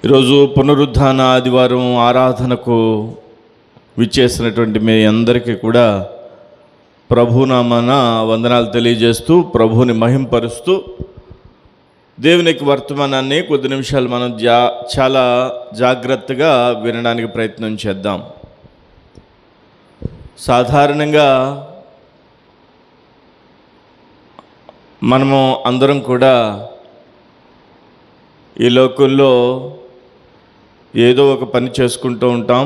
ఈరోజు పునరుద్ధాన ఆదివారం ఆరాధనకు విచ్చేసినటువంటి మీ అందరికీ కూడా ప్రభునామాన వందనాలు తెలియజేస్తూ ప్రభుని మహింపరుస్తూ దేవునికి వర్తమానాన్ని కొద్ది నిమిషాలు మనం చాలా జాగ్రత్తగా వినడానికి ప్రయత్నం చేద్దాం. సాధారణంగా మనము అందరం కూడా ఈ లోకంలో ఏదో ఒక పని చేసుకుంటూ ఉంటాం.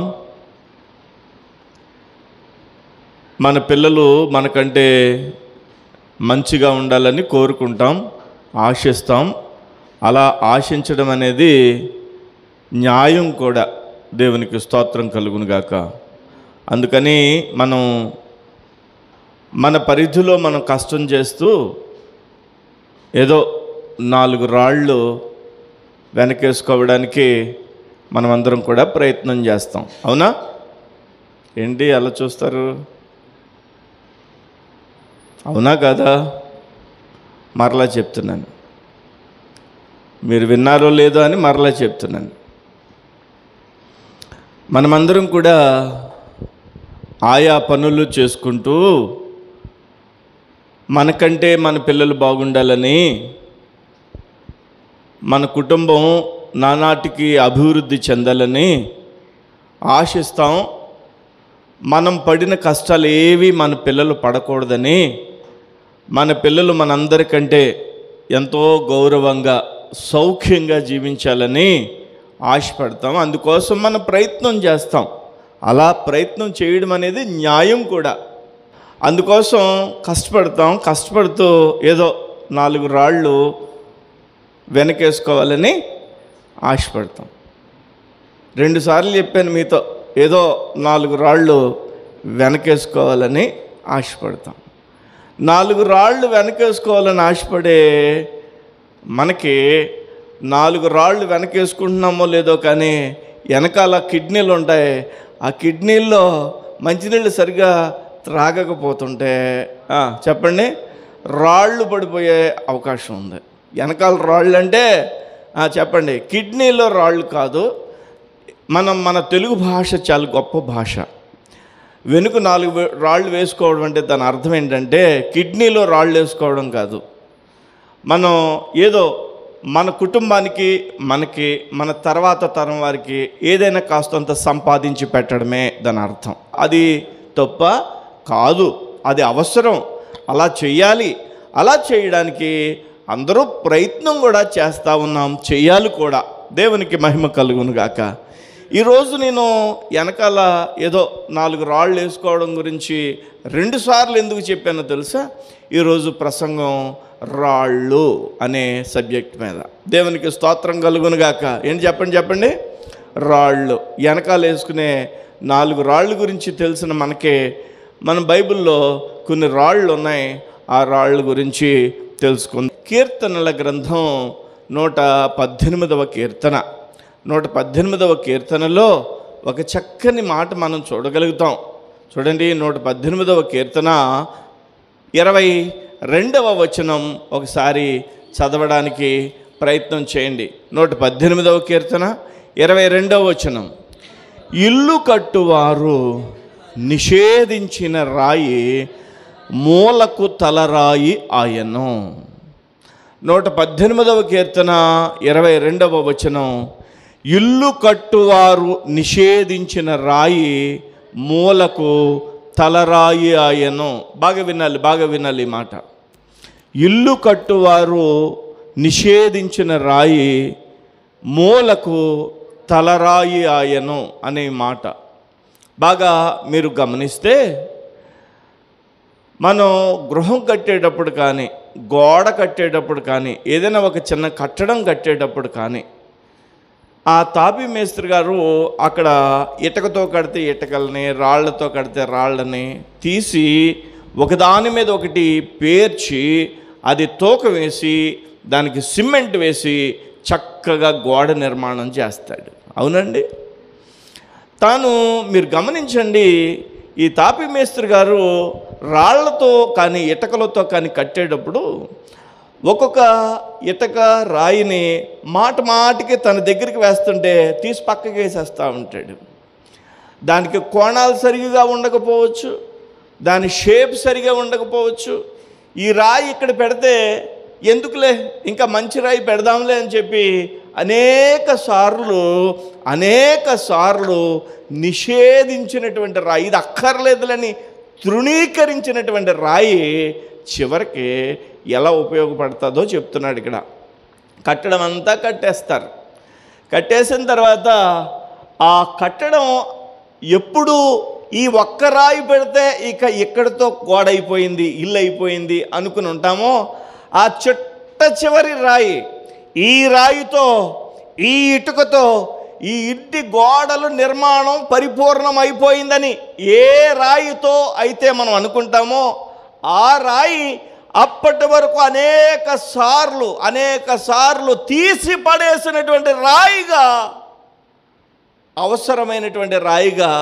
మన పిల్లలు మనకంటే మంచిగా ఉండాలని కోరుకుంటాం, ఆశిస్తాం. అలా ఆశించడం అనేది న్యాయం కూడా. దేవునికి స్తోత్రం కలుగును గాక. అందుకని మనం మన పరిధిలో మనం కష్టం చేస్తూ ఏదో 4 రాళ్ళు వెనకేసుకోవడానికి మనమందరం కూడా ప్రయత్నం చేస్తాం. అవునా? ఏంటి అలా చూస్తారు? అవునా కాదా? మరలా చెప్తున్నాను, మీరు విన్నారో లేదో అని మరలా చెప్తున్నాను. మనమందరం కూడా ఆయా పనులు చేసుకుంటూ మనకంటే మన పిల్లలు బాగుండాలని, మన కుటుంబం నానాటికి అభివృద్ధి చెందాలని ఆశిస్తాం. మనం పడిన కష్టాలు ఏవి మన పిల్లలు పడకూడదని, మన పిల్లలు మనందరికంటే ఎంతో గౌరవంగా సౌఖ్యంగా జీవించాలని ఆశపడతాం. అందుకోసం మనం ప్రయత్నం చేస్తాం. అలా ప్రయత్నం చేయడం అనేది న్యాయం కూడా. అందుకోసం కష్టపడతాం. కష్టపడుతూ ఏదో 4 రాళ్ళు వెనకేసుకోవాలని ఆశపడతాం. 2 సార్లు చెప్పాను మీతో, ఏదో 4 రాళ్ళు వెనకేసుకోవాలని ఆశపడతాం. 4 రాళ్ళు వెనకేసుకోవాలని ఆశపడే మనకి 4 రాళ్ళు వెనకేసుకుంటున్నామో లేదో కానీ వెనకాల కిడ్నీలు ఉంటాయి. ఆ కిడ్నీల్లో మంచినీళ్ళు సరిగా త్రాగకపోతుంటే చెప్పండి, రాళ్ళు పడిపోయే అవకాశం ఉంది. వెనకాల రాళ్ళు అంటే చెప్పండి, కిడ్నీలో రాళ్ళు కాదు. మన తెలుగు భాష చాలా గొప్ప భాష. వెనుక 4 రాళ్ళు వేసుకోవడం అంటే దాని అర్థం ఏంటంటే కిడ్నీలో రాళ్ళు వేసుకోవడం కాదు. మనం ఏదో మన కుటుంబానికి, మనకి, మన తర్వాత తరం వారికి ఏదైనా కాస్తంత సంపాదించి పెట్టడమే దాని అర్థం. అది తప్ప కాదు, అది అవసరం. అలా చేయాలి. అలా చేయడానికి అందరూ ప్రయత్నం కూడా చేస్తూ ఉన్నాం, చేయాలి కూడా. దేవునికి మహిమ కలుగును గాక. ఈరోజు నేను వెనకాల ఏదో 4 రాళ్ళు వేసుకోవడం గురించి 2 సార్లు ఎందుకు చెప్పానో తెలుసా? ఈరోజు ప్రసంగం రాళ్ళు అనే సబ్జెక్ట్ మీద. దేవునికి స్తోత్రం కలుగును గాక. ఏంటి చెప్పండి. రాళ్ళు వెనకాల వేసుకునే 4 రాళ్ళు గురించి తెలిసిన మనకే, మన బైబిల్లో కొన్ని రాళ్ళు ఉన్నాయి. ఆ రాళ్ళ గురించి తెలుసుకుందాం. కీర్తనల గ్రంథం 118వ కీర్తన. 118వ కీర్తనలో ఒక చక్కని మాట మనం చూడగలుగుతాం. చూడండి, 118వ కీర్తన 22వ వచనం ఒకసారి చదవడానికి ప్రయత్నం చేయండి. 118వ కీర్తన 22వ వచనం. ఇల్లు కట్టువారు నిషేధించిన రాయి మూలకు తలరాయి ఆయను. 118వ కీర్తన 22వ వచనం. ఇల్లు కట్టువారు నిషేధించిన రాయి మూలకు తలరాయి ఆయను. బాగా వినాలి ఈ మాట. ఇల్లు కట్టువారు నిషేధించిన రాయి మూలకు తలరాయి ఆయను అనే మాట బాగా మీరు గమనిస్తే, మనం గృహం కట్టేటప్పుడు కానీ, గోడ కట్టేటప్పుడు కానీ, ఏదైనా ఒక చిన్న కట్టడం కట్టేటప్పుడు కానీ, ఆ తాపీ మేస్త్రి గారు అక్కడ ఇటుకతో కడితే ఇటుకల్ని, రాళ్లతో కడితే రాళ్ళని తీసి ఒకదాని మీద ఒకటి పేర్చి అది తూక వేసి దానికి సిమెంట్ వేసి చక్కగా గోడ నిర్మాణం చేస్తాడు. అవునండి. మీరు గమనించండి, ఈ తాపీ మేస్త్రి గారు రాళ్లతో కానీ ఇటుకలతో కానీ కట్టేటప్పుడు ఒక్కొక్క ఇటక రాయిని మాటికి తన దగ్గరికి వేస్తుంటే తీసి పక్కకి వేసేస్తూ ఉంటాడు. దానికి కోణాలు సరిగా ఉండకపోవచ్చు, దాని షేప్ సరిగా ఉండకపోవచ్చు. ఈ రాయి ఇక్కడ పెడితే ఎందుకులే ఇంకా మంచి రాయి పెడదాంలే అని చెప్పి అనేక సార్లు నిషేధించినటువంటి రాయి, ఇది అక్కర్లేదులని తృణీకరించినటువంటి రాయి చివరికి ఎలా ఉపయోగపడుతుందో చెప్తున్నాడు ఇక్కడ. కట్టడం అంతా కట్టేస్తారు. కట్టేసిన తర్వాత ఆ కట్టడం ఎప్పుడు ఈ ఒక్క రాయి పెడితే ఇక ఇక్కడితో గోడ అయిపోయింది, ఇల్లు అయిపోయింది అనుకుని ఉంటామో, ఆ చిట్ట చివరి రాయి, ఈ రాయితో, ఈ ఇటుకతో ఈ ఇంటి గోడలు నిర్మాణం పరిపూర్ణం అయిపోయిందని ఏ రాయితో అయితే మనం అనుకుంటామో, ఆ రాయి అప్పటి వరకు అనేక సార్లు తీసి పడేసినటువంటి రాయిగా, అవసరమైనటువంటి రాయిగా,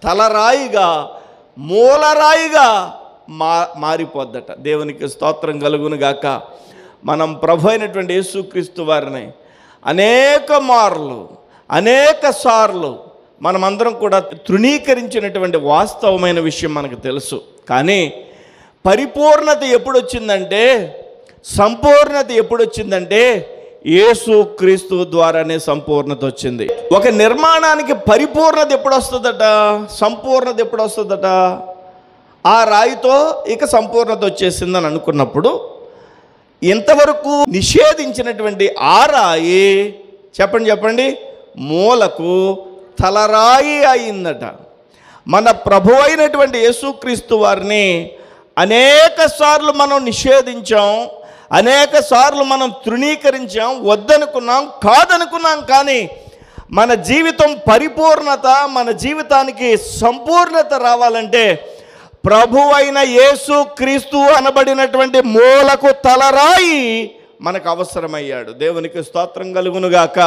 తలరాయిగా, మూలరాయిగా మారిపోద్దట. దేవునికి స్తోత్రం కలుగును గాక. మనం ప్రభు అయినటువంటి యేసుక్రీస్తు వారిని అనేక సార్లు మనమందరం కూడా తృణీకరించినటువంటి వాస్తవమైన విషయం మనకు తెలుసు. కానీ పరిపూర్ణత ఎప్పుడొచ్చిందంటే, సంపూర్ణత ఎప్పుడొచ్చిందంటే యేసుక్రీస్తు ద్వారానే సంపూర్ణత వచ్చింది. ఒక నిర్మాణానికి పరిపూర్ణత ఎప్పుడు వస్తుందట, సంపూర్ణత ఎప్పుడు వస్తుందట? ఆ రాయితో ఇక సంపూర్ణత వచ్చేసిందని అనుకున్నప్పుడు, ఇంతవరకు నిషేధించినటువంటి ఆ రాయి చెప్పండి మూలకు తలరాయి అయిందట. మన ప్రభు అయినటువంటి యేసుక్రీస్తు వారిని అనేక సార్లు మనం నిషేధించాం, అనేక సార్లు మనం తృణీకరించాం, వద్దనుకున్నాం, కాదనుకున్నాం. కానీ మన జీవితం పరిపూర్ణత, మన జీవితానికి సంపూర్ణత రావాలంటే ప్రభు అయిన యేసుక్రీస్తు అనబడినటువంటి మూలకు తలరాయి మనకు అవసరమయ్యాడు. దేవునికి స్తోత్రం కలుగునుగాక.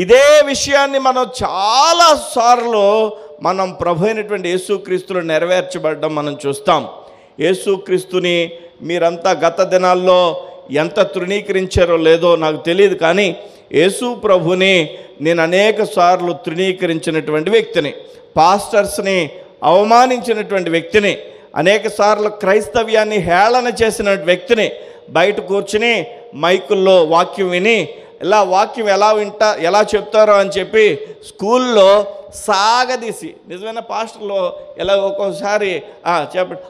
ఇదే విషయాన్ని మనం చాలాసార్లు మనం ప్రభు అయినటువంటి యేసుక్రీస్తులో నెరవేర్చబడడం మనం చూస్తాం. యేసుక్రీస్తుని మీరంతా గత దినాల్లో ఎంత తృణీకరించారో లేదో నాకు తెలియదు, కానీ యేసు ప్రభుని నేను అనేక సార్లు తృణీకరించినటువంటి వ్యక్తిని, పాస్టర్స్ని అవమానించినటువంటి వ్యక్తిని, అనేక సార్లు క్రైస్తవ్యాన్ని హేళన చేసిన వ్యక్తిని, బయట కూర్చుని మైకుల్లో వాక్యం విని వాక్యం ఎలా చెప్తారో అని చెప్పి స్కూల్లో సాగదీసి, నిజమైన పాస్టర్లో ఎలా ఒక్కోసారి చెప్పండి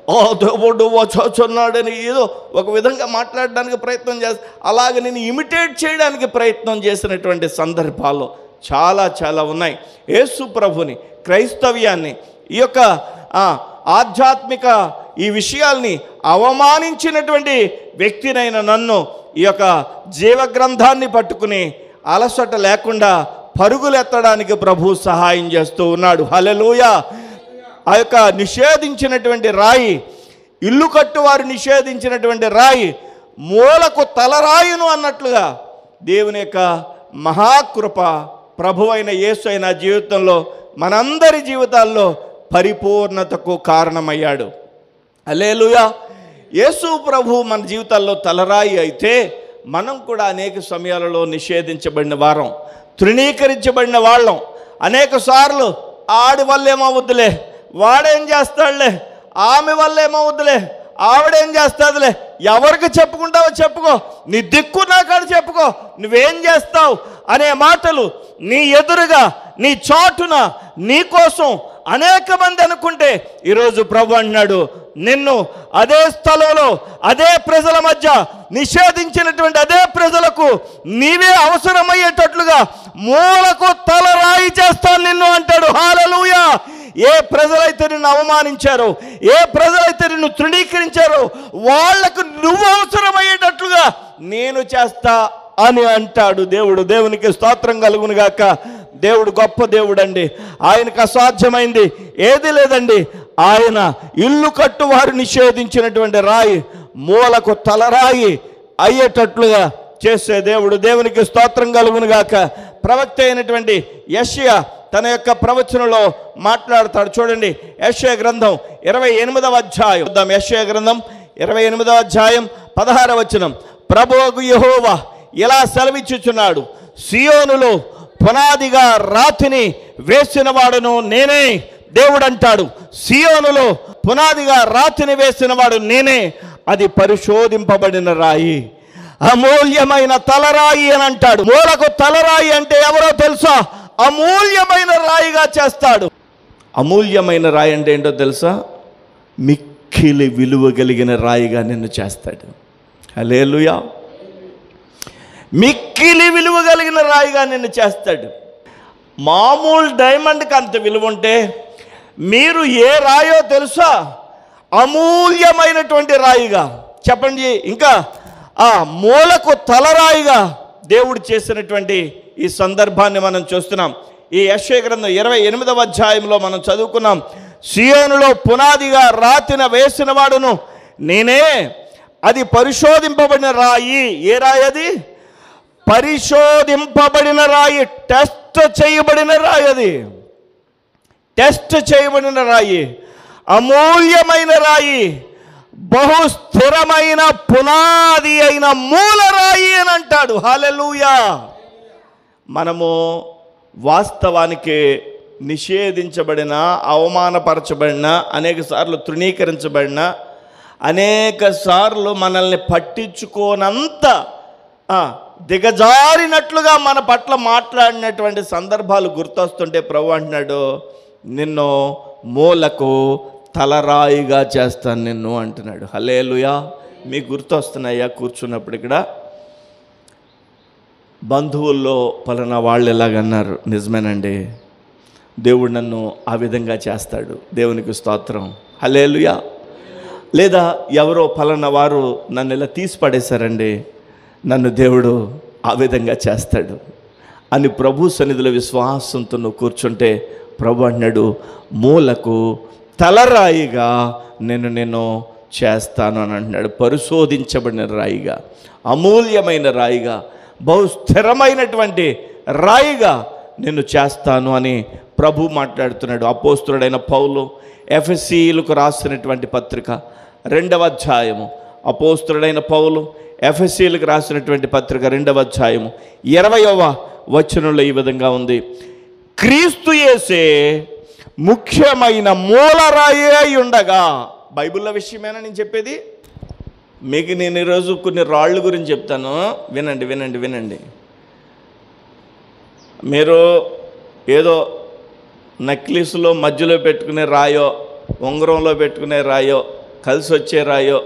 దేవుడు వచ్చున్నాడని ఏదో ఒక విధంగా మాట్లాడడానికి ప్రయత్నం చేస్తా, అలాగే నేను ఇమిటేట్ చేయడానికి ప్రయత్నం చేసినటువంటి సందర్భాలు చాలా ఉన్నాయి. యేసు ప్రభుని, క్రైస్తవ్యాన్ని, ఈ యొక్క ఆధ్యాత్మిక ఈ విషయాల్ని అవమానించినటువంటి వ్యక్తినైన నన్ను ఈ యొక్క జీవగ్రంథాన్ని పట్టుకుని అలసట లేకుండా పరుగులెత్తడానికి ప్రభు సహాయం చేస్తూ ఉన్నాడు. హల్లెలూయా. ఆ యొక్క నిషేధించినటువంటి రాయి, ఇల్లు కట్టువారు నిషేధించినటువంటి రాయి మూలకు తలరాయును అన్నట్లుగా దేవుని యొక్క మహాకృప ప్రభు అయిన యేసు అయిన జీవితంలో, మనందరి జీవితాల్లో పరిపూర్ణతకు కారణమయ్యాడు. హల్లెలూయా. యేసు ప్రభు మన జీవితాల్లో తలరాయి అయితే మనం కూడా అనేక సమయాలలో నిషేధించబడిన వారం, తృణీకరించబడిన వాళ్ళం. అనేక సార్లు ఆడి వల్ల ఏమవుద్దులే, వాడేం చేస్తాడులే, ఆమె వల్ల ఏమవుద్దులే, ఆవిడేం చేస్తుందిలే, ఎవరికి చెప్పుకుంటావో చెప్పుకో, నీ దిక్కు నాకాడు చెప్పుకో, నువ్వేం చేస్తావు అనే మాటలు నీ ఎదురుగా, నీ చాటున, నీ కోసం అనేక మంది అనుకుంటే, ఈరోజు ప్రభు అన్నాడు, నిన్ను అదే స్థలంలో, అదే ప్రజల మధ్య నిషేధించినటువంటి అదే ప్రజలకు నీవే అవసరమయ్యేటట్లుగా మూలకు తలరాయి చేస్తాను నిన్ను అంటాడు. హల్లెలూయా. ఏ ప్రజలైతే నిన్ను అవమానించారో, ఏ ప్రజలైతే నిన్ను తృణీకరించారో వాళ్లకు నువ్వు అవసరమయ్యేటట్లుగా నేను చేస్తా అని అంటాడు దేవుడు. దేవునికి స్తోత్రం కలుగును గాక. దేవుడు గొప్ప దేవుడు అండి. ఆయనకు అసాధ్యమైంది ఏది లేదండి. ఆయన ఇల్లు కట్టు వారు నిషేధించినటువంటి రాయి మూలకు తలరాయి అయ్యేటట్లుగా చేసే దేవుడు. దేవునికి స్తోత్రం కలుగును గాక. ప్రవక్త అయినటువంటి యెషయా తన యొక్క ప్రవచనంలో మాట్లాడతాడు. చూడండి, యెషయా గ్రంథం 28వ అధ్యాయం. యెషయా గ్రంథం 28వ అధ్యాయం 16వ వచనం. ప్రభువగు యెహోవా ఇలా సెలవిచ్చుచున్నాడు, సియోనులో పునాదిగా రాతిని వేసిన వాడును నేనే. దేవుడు అంటాడు, సియోనులో పునాదిగా రాతిని వేసిన వాడు నేనే, అది పరిశోధింపబడిన రాయి, అమూల్యమైన తలరాయి అని అంటాడు. మూలకు తలరాయి అంటే ఎవరో తెలుసా? అమూల్యమైన రాయిగా చేస్తాడు. అమూల్యమైన రాయి అంటే ఏంటో తెలుసా? మిక్కిలి విలువ కలిగిన రాయిగా నిన్ను చేస్తాడు. హల్లెలూయా. మిక్కిలి విలువ కలిగిన రాయిగా నిన్ను చేస్తాడు. మామూలు డైమండ్కి అంత విలువ ఉంటే మీరు ఏ రాయో తెలుసా? అమూల్యమైనటువంటి రాయిగా. చెప్పండి. ఇంకా ఆ మూలకు తలరాయిగా దేవుడు చేసినటువంటి ఈ సందర్భాన్ని మనం చూస్తున్నాం. ఈ యెషయా గ్రంథం 28వ అధ్యాయంలో మనం చదువుకున్నాం, సియోనులో పునాదిగా రాతిన వేసిన వాడును నేనే, అది పరిశోధింపబడిన రాయి. ఏ రాయి అది? పరిశోధింపబడిన రాయి, టెస్ట్ చేయబడిన రాయి. అది టెస్ట్ చేయబడిన రాయి, అమూల్యమైన రాయి, బహు స్థిరమైన పునాది అయిన మూలరాయి అని అంటాడు. హల్లెలూయా. మనము వాస్తవానికి నిషేధించబడిన, అవమానపరచబడిన, అనేక సార్లు తృణీకరించబడిన, అనేక సార్లు మనల్ని పట్టించుకోనంత దిగజారినట్లుగా మన పట్ల మాట్లాడినటువంటి సందర్భాలు గుర్తొస్తుంటే ప్రభు అంటున్నాడు, నిన్ను మూలకు తలరాయిగా చేస్తాను నిన్ను అంటున్నాడు. హల్లెలూయా. మీకు గుర్తొస్తున్నాయా కూర్చున్నప్పుడు? ఇక్కడ బంధువుల్లో పలానా వాళ్ళు ఎలాగన్నారు, నిజమేనండి, దేవుడు నన్ను ఆ విధంగా చేస్తాడు. దేవునికి స్తోత్రం. హల్లెలూయా. లేదా ఎవరో పలానా వారు నన్ను ఇలా తీసి పడేశారండి, నన్ను దేవుడు ఆ విధంగా చేస్తాడు అని ప్రభు సన్నిధిలో విశ్వాసంతో నువ్వు కూర్చుంటే ప్రభు అన్నాడు, మూలకు తలరాయిగా నేను చేస్తాను అని అంటున్నాడు. పరిశోధించబడిన రాయిగా, అమూల్యమైన రాయిగా, బహు స్థిరమైనటువంటి రాయిగా నిన్ను చేస్తాను అని ప్రభు మాట్లాడుతున్నాడు. అపోస్తులుడైన పౌలు ఎఫెసీయులకు రాసినటువంటి పత్రిక 2వ అధ్యాయము, అపోస్తులుడైన పౌలు ఎఫెసీయులకు రాసినటువంటి పత్రిక 2వ అధ్యాయము 20వ వచనంలో ఈ విధంగా ఉంది, క్రీస్తు యేసే ముఖ్యమైన మూలరాయి అయి ఉండగా. బైబిల్లో విషయమేనా నేను చెప్పేది? మీకు నేను ఈరోజు కొన్ని రాళ్ళ గురించి చెప్తాను, వినండి వినండి వినండి. మీరు ఏదో నెక్లెస్లో మధ్యలో పెట్టుకునే రాయో, ఉంగరంలో పెట్టుకునే రాయో, కలిసి వచ్చే రాయో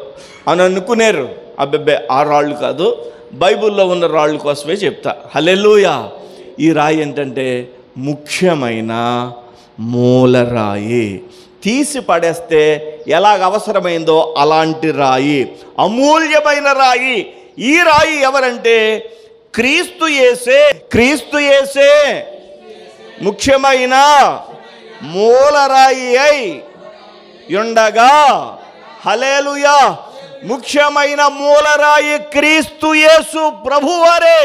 అని అనుకునేరు. అబ్బెబ్బే, ఆ రాళ్ళు కాదు, బైబిల్లో ఉన్న రాళ్ళ కోసమే చెప్తా. హల్లెలూయా. ఈ రాయి ఏంటంటే ముఖ్యమైన మూలరాయి. తీసి పడేస్తే ఎలాగ అవసరమైందో అలాంటి రాయి, అమూల్యమైన రాయి. ఈ రాయి ఎవరంటే క్రీస్తు యేసే. క్రీస్తు యేసే ముఖ్యమైన మూలరాయి అయి ఉండగా. హల్లెలూయా. ముఖ్యమైన మూలరాయి క్రీస్తు యేసు ప్రభువారే.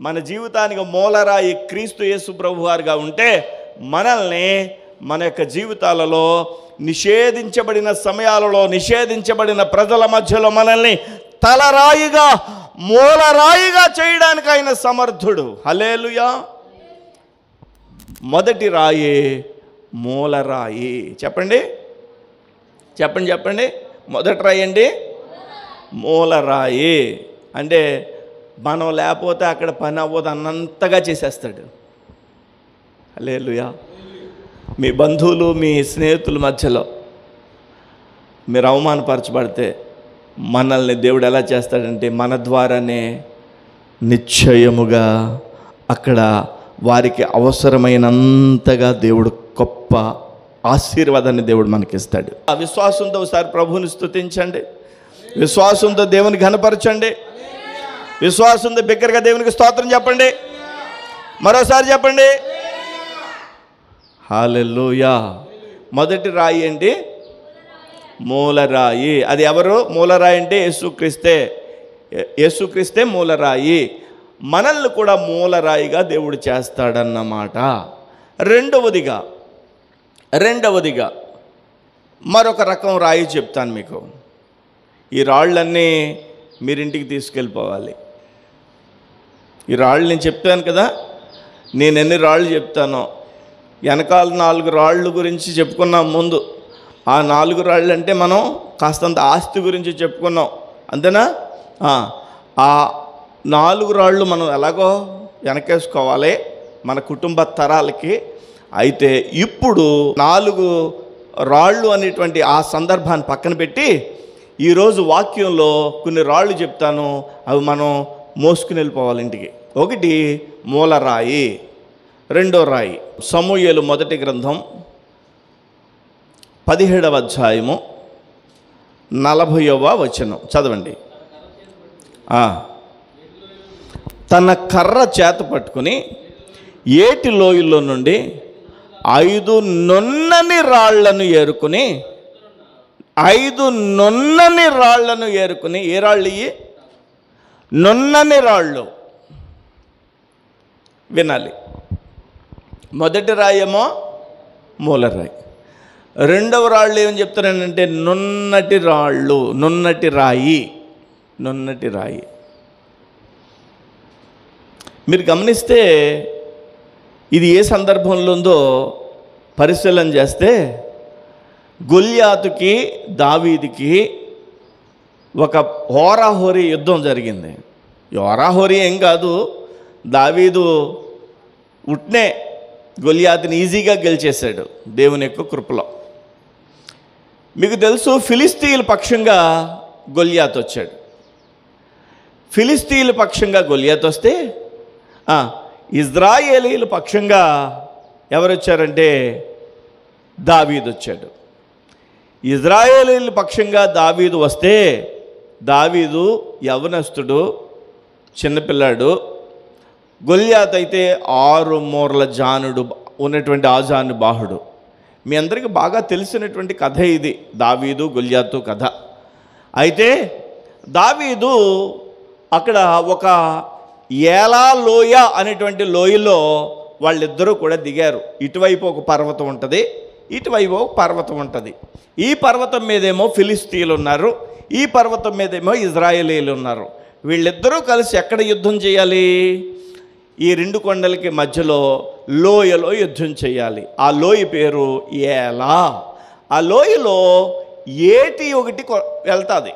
మన జీవితానికి మూలరాయి క్రీస్తు యేసు ప్రభువారుగా ఉంటే మనల్ని మన యొక్క జీవితాలలో నిషేధించబడిన సమయాలలో, నిషేధించబడిన ప్రజల మధ్యలో మనల్ని తలరాయిగా, మూలరాయిగా చేయడానికి ఆయన సమర్థుడు. హల్లెలూయా. మొదటి రాయి మూలరాయి. చెప్పండి చెప్పండి చెప్పండి. మొదటి రాయి అండి మూలరాయి. అంటే మనం లేకపోతే అక్కడ పని అవ్వదు అన్నంతగా చేసేస్తాడు. హల్లెలూయా. మీ బంధువులు, మీ స్నేహితుల మధ్యలో మీరు అవమానపరచబడితే మనల్ని దేవుడు ఎలా చేస్తాడంటే మన ద్వారానే నిశ్చయముగా అక్కడ వారికి అవసరమైనంతగా దేవుడు గొప్ప ఆశీర్వాదాన్ని దేవుడు మనకిస్తాడు. ఆ విశ్వాసంతో ఒకసారి ప్రభువుని స్తుతించండి, విశ్వాసంతో దేవుని ఘనపరచండి, విశ్వాసంతో బిగ్గరగా దేవునికి స్తోత్రం చెప్పండి. మరోసారి చెప్పండి హల్లెలూయా. మొదటి రాయి ఏంటి? మూలరాయి. అది ఎవరు? మూలరాయి అంటే యేసుక్రీస్తే. యేసుక్రీస్తే మూలరాయి. మనల్ని కూడా మూలరాయిగా దేవుడు చేస్తాడన్నమాట. రెండవదిగా మరొక రకం రాయి చెప్తాను మీకు. ఈ రాళ్ళన్నీ మీరింటికి తీసుకెళ్ళిపోవాలి. ఈ రాళ్ళు నేను చెప్పాను కదా, నేను ఎన్ని రాళ్ళు చెప్తానో, వెనకాల 4 రాళ్ళు గురించి చెప్పుకున్నాం ముందు. ఆ 4 రాళ్ళు అంటే మనం కాస్తంత ఆస్తి గురించి చెప్పుకున్నాం, అంతేనా? ఆ 4 రాళ్ళు మనం ఎలాగో వెనకేసుకోవాలి మన కుటుంబ తరాలకి. అయితే ఇప్పుడు 4 రాళ్ళు అనేటువంటి ఆ సందర్భాన్ని పక్కన పెట్టి ఈరోజు వాక్యంలో కొన్ని రాళ్ళు చెప్తాను, అవి మనం మోసుకుని వెళ్ళిపోవాలి ఇంటికి. ఒకటి మూలరాయి, రెండో రాయి. సమూయేలు మొదటి గ్రంథం 17వ అధ్యాయము 40వ వచనం చదవండి. తన కర్ర చేత పట్టుకుని ఏటి లోయల్లో నుండి 5 నున్నని రాళ్లను ఏరుకుని 5 నున్నని రాళ్లను ఏరుకుని, ఏ రాళ్ళు ఇవి? నున్నని రాళ్ళు. వినాలి. మొదటి రాయేమో మూలరాయి, రెండవ రాళ్ళు ఏమని చెప్తున్నానంటే నున్నటి రాళ్ళు, నున్నటి రాయి, నున్నటి రాయి. మీరు గమనిస్తే ఇది ఏ సందర్భంలో ఉందో పరిశీలన చేస్తే, గొల్యాతుకి దావీదుకి ఒక హోరాహోరీ యుద్ధం జరిగింది. హోరాహోరీ ఏం కాదు, దావీదు ఉట్నే గొల్యాతుని ఈజీగా గెలిచేశాడు దేవుని యొక్క కృపలో. మీకు తెలుసు, ఫిలిస్తీయుల పక్షంగా గొల్యాతు వచ్చాడు. ఫిలిస్తీయుల పక్షంగా గొల్యాతు వస్తే ఇజ్రాయేలీల పక్షంగా ఎవరు వచ్చారంటే దావీదు వచ్చాడు. ఇజ్రాయేలీల పక్షంగా దావీదు వస్తే, దావీదు యవనస్తుడు, చిన్నపిల్లాడు. గొల్యాతు అయితే 6 మూరల జానుడు ఉన్నటువంటి ఆజాను బాహుడు. మీ అందరికీ బాగా తెలిసినటువంటి కథ ఇది, దావీదు గొల్యాతు కథ. అయితే దావీదు అక్కడ ఒక ఏలా లోయ అనేటువంటి లోయలో వాళ్ళిద్దరూ కూడా దిగారు. ఇటువైపు ఒక పర్వతం ఉంటుంది, ఇటువైపు ఒక పర్వతం ఉంటుంది. ఈ పర్వతం మీదేమో ఫిలిస్తీయులు ఉన్నారు, ఈ పర్వతం మీదేమో ఇజ్రాయేలీలు ఉన్నారు. వీళ్ళిద్దరూ కలిసి ఎక్కడ యుద్ధం చేయాలి? ఈ 2 కొండలకి మధ్యలో లోయలో యుద్ధం చేయాలి. ఆ లోయ పేరు ఏలా. ఆ లోయలో ఏటి ఒకటి వెళ్తుంది,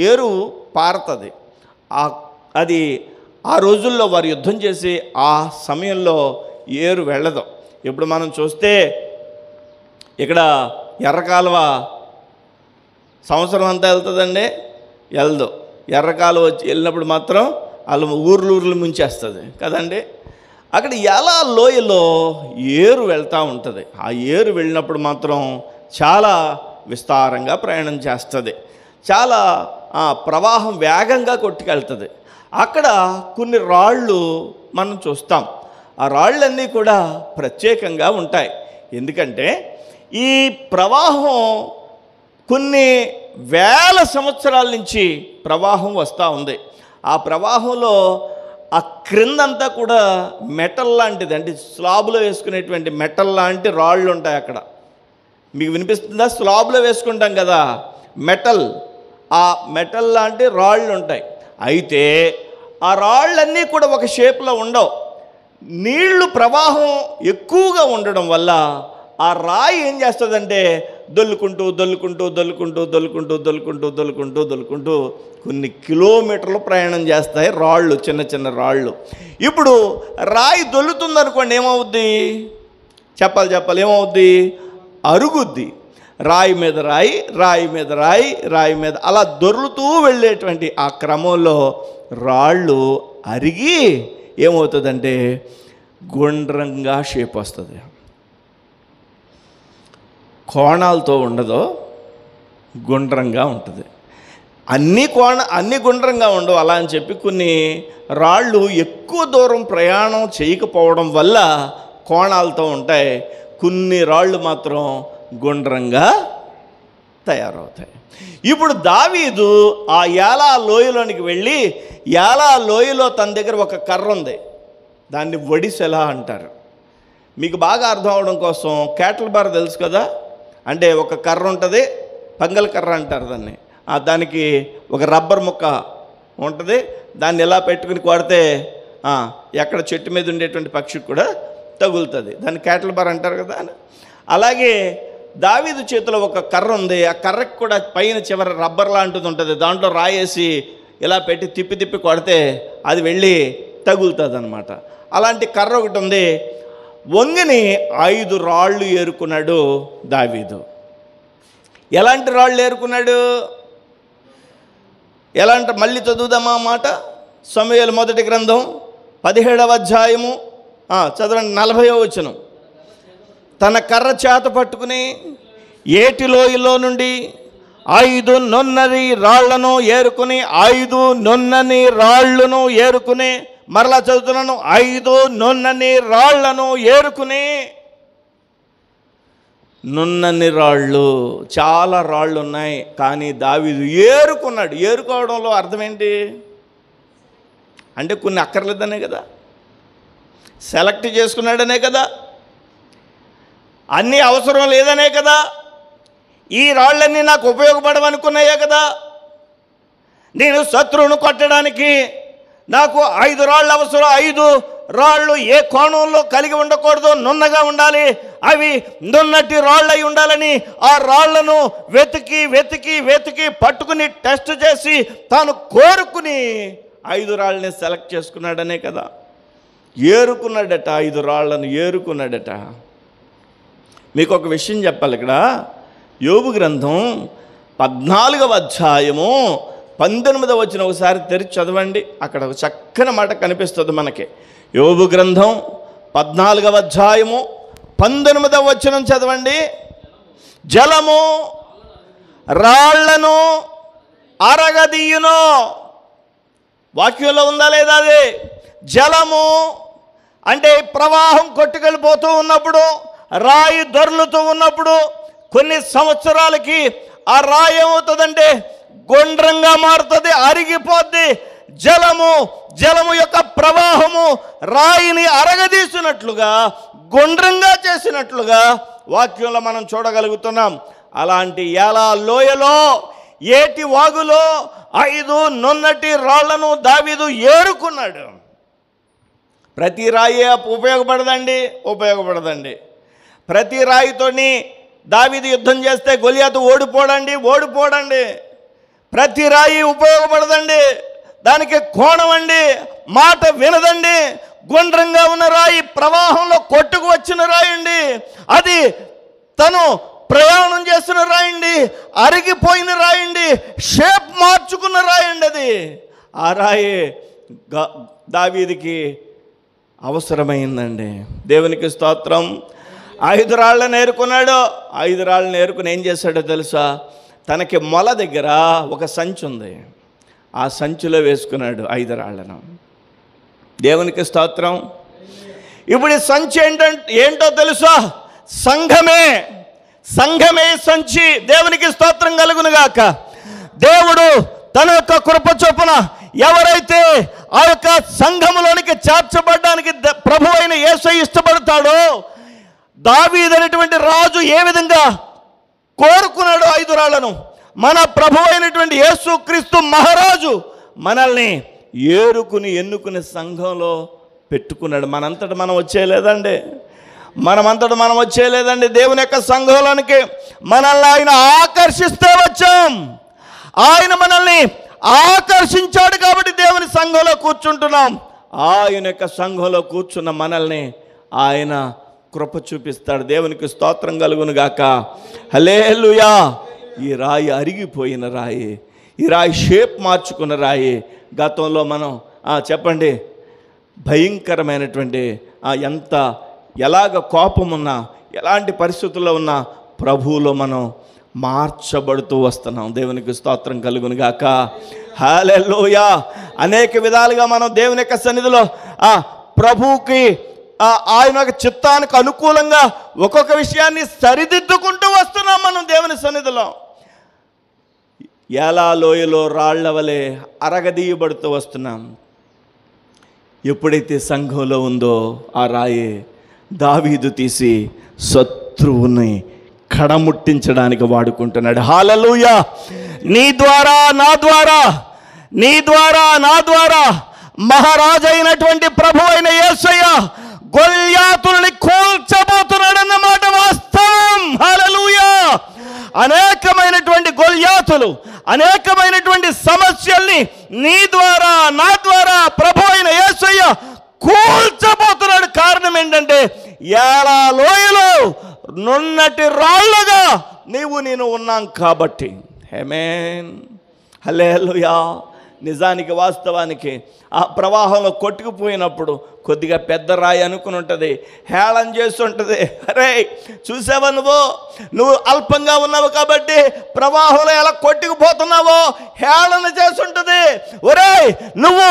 ఏరు పారుతుంది. అది ఆ రోజుల్లో వారు యుద్ధం చేసి ఆ సమయంలో ఏరు వెళ్ళదు. ఇప్పుడు మనం చూస్తే ఇక్కడ ఎర్రకాలువ సంవత్సరం అంతా వెళ్తుందండి, వెళ్దు. ఎర్రకాలువ వచ్చి వెళ్ళినప్పుడు మాత్రం వాళ్ళు ఊర్లు ముంచేస్తుంది కదండి. అక్కడ ఎలా లోయలో ఏరు వెళ్తూ ఉంటుంది. ఆ ఏరు వెళ్ళినప్పుడు మాత్రం చాలా విస్తారంగా ప్రయాణం చేస్తుంది, చాలా ప్రవాహం వేగంగా కొట్టుకెళ్తుంది. అక్కడ కొన్ని రాళ్ళు మనం చూస్తాం. ఆ రాళ్ళన్నీ కూడా ప్రత్యేకంగా ఉంటాయి. ఎందుకంటే ఈ ప్రవాహం కొన్ని వేల సంవత్సరాల నుంచి ప్రవాహం వస్తూ ఉంది. ఆ ప్రవాహంలో ఆ క్రిందంతా కూడా మెటల్ లాంటిది, అంటే స్లాబ్లో వేసుకునేటువంటి మెటల్ లాంటి రాళ్ళు ఉంటాయి అక్కడ. మీకు వినిపిస్తుందా? స్లాబ్లో వేసుకుంటాం కదా మెటల్, ఆ మెటల్ లాంటి రాళ్ళు ఉంటాయి. అయితే ఆ రాళ్ళన్నీ కూడా ఒక షేప్లో ఉండవు. నీళ్లు ప్రవాహం ఎక్కువగా ఉండడం వల్ల ఆ రాయి ఏం చేస్తుందంటే దొల్లుకుంటూ కొన్ని కిలోమీటర్లు ప్రయాణం చేస్తాయి రాళ్ళు, చిన్న చిన్న రాళ్ళు. ఇప్పుడు రాయి దొల్లుతుందనుకోండి, ఏమవుద్ది? చెప్పాలి, ఏమవుద్ది? అరుగుద్ది. రాయి మీద రాయి, రాయి మీద రాయి, రాయి మీద అలా దొర్లుతూ వెళ్ళేటువంటి ఆ క్రమంలో రాళ్ళు అరిగి ఏమవుతుందంటే గుండ్రంగా షేప్ వస్తుంది. కోణాలతో ఉండదో, గుండ్రంగా ఉంటుంది. అన్ని గుండ్రంగా ఉండవు. అలా అని చెప్పి కొన్ని రాళ్ళు ఎక్కువ దూరం ప్రయాణం చేయకపోవడం వల్ల కోణాలతో ఉంటాయి. కొన్ని రాళ్ళు మాత్రం గుండ్రంగా తయారవుతాయి. ఇప్పుడు దావీదు ఆ ఏలా లోయలోనికి వెళ్ళి, ఏలా లోయలో తన దగ్గర ఒక కర్ర ఉంది, దాన్ని ఒడిసెల అంటారు. మీకు బాగా అర్థం అవడం కోసం క్యాటిల్ బార్ తెలుసు కదా, అంటే ఒక కర్ర ఉంటుంది, పంగల కర్ర అంటారు దాన్ని. దానికి ఒక రబ్బర్ ముక్క ఉంటుంది, దాన్ని ఎలా పెట్టుకుని కొడితే ఎక్కడ చెట్టు మీద ఉండేటువంటి పక్షికి కూడా తగులుతుంది. దాన్ని క్యాటిల్ బార్ అంటారు కదా. అలాగే దావీదు చేతిలో ఒక కర్ర ఉంది, ఆ కర్రకి కూడా పైన చివర రబ్బర్ లాంటిది ఉంటుంది, దాంట్లో రాయేసి ఇలా పెట్టి తిప్పి తిప్పి కొడితే అది వెళ్ళి తగులుతుంది అనమాట. అలాంటి కర్ర ఒకటి ఉంది. వంగిని 5 రాళ్ళు ఏరుకున్నాడు దావీదు. ఎలాంటి రాళ్ళు ఏరుకున్నాడు? మళ్ళీ చదువుదామా మాట. సమూయేలు మొదటి గ్రంథం 17వ అధ్యాయము చదవండి, 40వ వచనం. తన కర్ర చేత పట్టుకుని ఏటి లోయలో నుండి 5 నున్నని రాళ్లను ఏరుకుని 5 నున్నని రాళ్లను ఏరుకుని, మరలా చదువుతున్నాను, 5 నున్నని రాళ్లను ఏరుకుని. నున్నని రాళ్ళు, చాలా రాళ్ళు ఉన్నాయి, కానీ దావీదు ఏరుకున్నాడు. ఏరుకోవడంలో అర్థం ఏంటి అంటే కొన్ని అక్కర్లేదనే కదా, సెలెక్ట్ చేసుకున్నాడనే కదా, అన్నీ అవసరం లేదనే కదా, ఈ రాళ్ళన్నీ నాకు ఉపయోగపడవనుకున్నాయే కదా. నేను శత్రువును కొట్టడానికి నాకు 5 రాళ్ళు అవసరం. 5 రాళ్ళు ఏ కోణంలో కలిగి ఉండకూడదు, నున్నగా ఉండాలి, అవి నున్నటి రాళ్ళు అయి ఉండాలని ఆ రాళ్లను వెతికి వెతికి వెతికి పట్టుకుని టెస్ట్ చేసి తాను కోరుకుని 5 రాళ్ళని సెలెక్ట్ చేసుకున్నాడనే కదా. ఏరుకున్నాడట, 5 రాళ్లను ఏరుకున్నాడట. మీకు ఒక విషయం చెప్పాలి. ఇక్కడ యోబు గ్రంథం 14వ అధ్యాయము 19వ వచనం ఒకసారి తెరిచి చదవండి. అక్కడ ఒక చక్కని మాట కనిపిస్తుంది మనకి. యోబు గ్రంథం 14వ అధ్యాయము 19వ వచనం చదవండి. జలము రాళ్లను అరగదీయును. వాక్యంలో ఉందా లేదా? అది జలము అంటే ప్రవాహం కొట్టుకెళ్ళిపోతూ ఉన్నప్పుడు, రాయి దొర్లుతూ ఉన్నప్పుడు కొన్ని సంవత్సరాలకి ఆ రాయి ఏమవుతుందంటే గుండ్రంగా మారుతుంది, అరిగిపోద్ది. జలము యొక్క ప్రవాహము రాయిని అరగదీసినట్లుగా, గుండ్రంగా చేసినట్లుగా వాక్యంలో మనం చూడగలుగుతున్నాం. అలాంటి ఏలా లోయలో, ఏటి వాగులో 5 నున్నటి రాళ్లను దావీదు ఏరుకున్నాడు. ప్రతి రాయి ఉపయోగపడదండి. ప్రతి రాయితోని దావీదు యుద్ధం చేస్తే గొలియాతు ఓడిపోడండి. ప్రతి రాయి ఉపయోగపడదండి. దానికి కోణం అండి, మాట వినదండి. గుండ్రంగా ఉన్న రాయి, ప్రవాహంలో కొట్టుకు వచ్చిన రాయండి, అది తను ప్రయాణం చేసిన రాయండి, అరిగిపోయిన రాయండి, షేప్ మార్చుకున్న రాయండి. అది ఆ రాయి దావీదుకి అవసరమైందండి. దేవునికి స్తోత్రం. 5 రాళ్ళను ఏరుకున్నాడు. 5 రాళ్ళను ఏరుకుని ఏం చేశాడో తెలుసా? తనకి మొల దగ్గర ఒక సంచి ఉంది, ఆ సంచిలో వేసుకున్నాడు 5 రాళ్లను. దేవునికి స్తోత్రం. ఇప్పుడు ఈ సంచి ఏంటో తెలుసా? సంఘమే సంచి. దేవునికి స్తోత్రం కలుగునుగాక. దేవుడు తన యొక్క కృప చొప్పున ఎవరైతే ఆ యొక్క సంఘములోనికి చేర్చబడడానికి ప్రభు అయిన యేసయ్య ఇష్టపడతాడో, దావీదు అనేటువంటి రాజు ఏ విధంగా కోరుకున్నాడు 5 రాళ్లను, మన ప్రభు అయినటువంటి యేసుక్రీస్తు మహారాజు మనల్ని ఎన్నుకుని సంఘంలో పెట్టుకున్నాడు. మనమంతట మనం వచ్చేయలేదండి. దేవుని యొక్క సంఘంలోనికి మనల్ని ఆయన ఆకర్షిస్తే వచ్చాం. ఆయన మనల్ని ఆకర్షించాడు కాబట్టి దేవుని సంఘంలో కూర్చుంటున్నాం. ఆయన యొక్క సంఘంలో కూర్చున్న మనల్ని ఆయన కృప చూపిస్తాడు. దేవునికి స్తోత్రం కలుగును గాక. హల్లెలూయా. ఈ రాయి అరిగిపోయిన రాయి, ఈ రాయి షేప్ మార్చుకున్న రాయి. గతంలో మనం చెప్పండి, భయంకరమైనటువంటి ఎలాగ కోపం ఉన్నా, ఎలాంటి పరిస్థితుల్లో ఉన్నా ప్రభువులో మనం మార్చబడుతూ వస్తున్నాం. దేవునికి స్తోత్రం కలుగును గాక. హల్లెలూయా. అనేక విధాలుగా మనం దేవుని యొక్క సన్నిధిలో ప్రభువుకి ఆయన యొక్క చిత్తానికి అనుకూలంగా ఒక్కొక్క విషయాన్ని సరిదిద్దుకుంటూ వస్తున్నాం మనం దేవుని సన్నిధిలో. ఎలా లోయలో రాళ్ల వలె అరగదీయబడుతూ వస్తున్నాం. ఎప్పుడైతే సంఘంలో ఉందో ఆ రాయి దావీదు తీసి శత్రువుని కడముట్టించడానికి వాడుకుంటున్నాడు. హల్లెలూయా. నీ ద్వారా నా ద్వారా మహారాజైనటువంటి ప్రభు అయిన యేసయ్య గొల్యాతుల్ని కూల్చబోతున్నాడన్నమాట వాస్తవం. హల్లెలూయా. అనేకమైనటువంటి గొల్యాతులు, అనేకమైనటువంటి సమస్యల్ని నీ ద్వారా నా ద్వారా ప్రభు అయిన యేసయ్య కూల్చబోతున్నాడు. కారణం ఏంటంటే ఏలా లోయలో నున్నటి రాళ్ళగా నేను ఉన్నాం కాబట్టి. ఆమేన్. హల్లెలూయా. నిజానికి వాస్తవానికి ఆ ప్రవాహంలో కొట్టుకుపోయినప్పుడు కొద్దిగా పెద్ద రాయి అనుకుని ఉంటుంది, హేళన చేస్తుంటుంది. అరే చూసావా, నువ్వు అల్పంగా ఉన్నావు కాబట్టి ప్రవాహంలో ఎలా కొట్టుకుపోతున్నావో హేళన చేస్తుంటుంది. ఒరే నువ్వు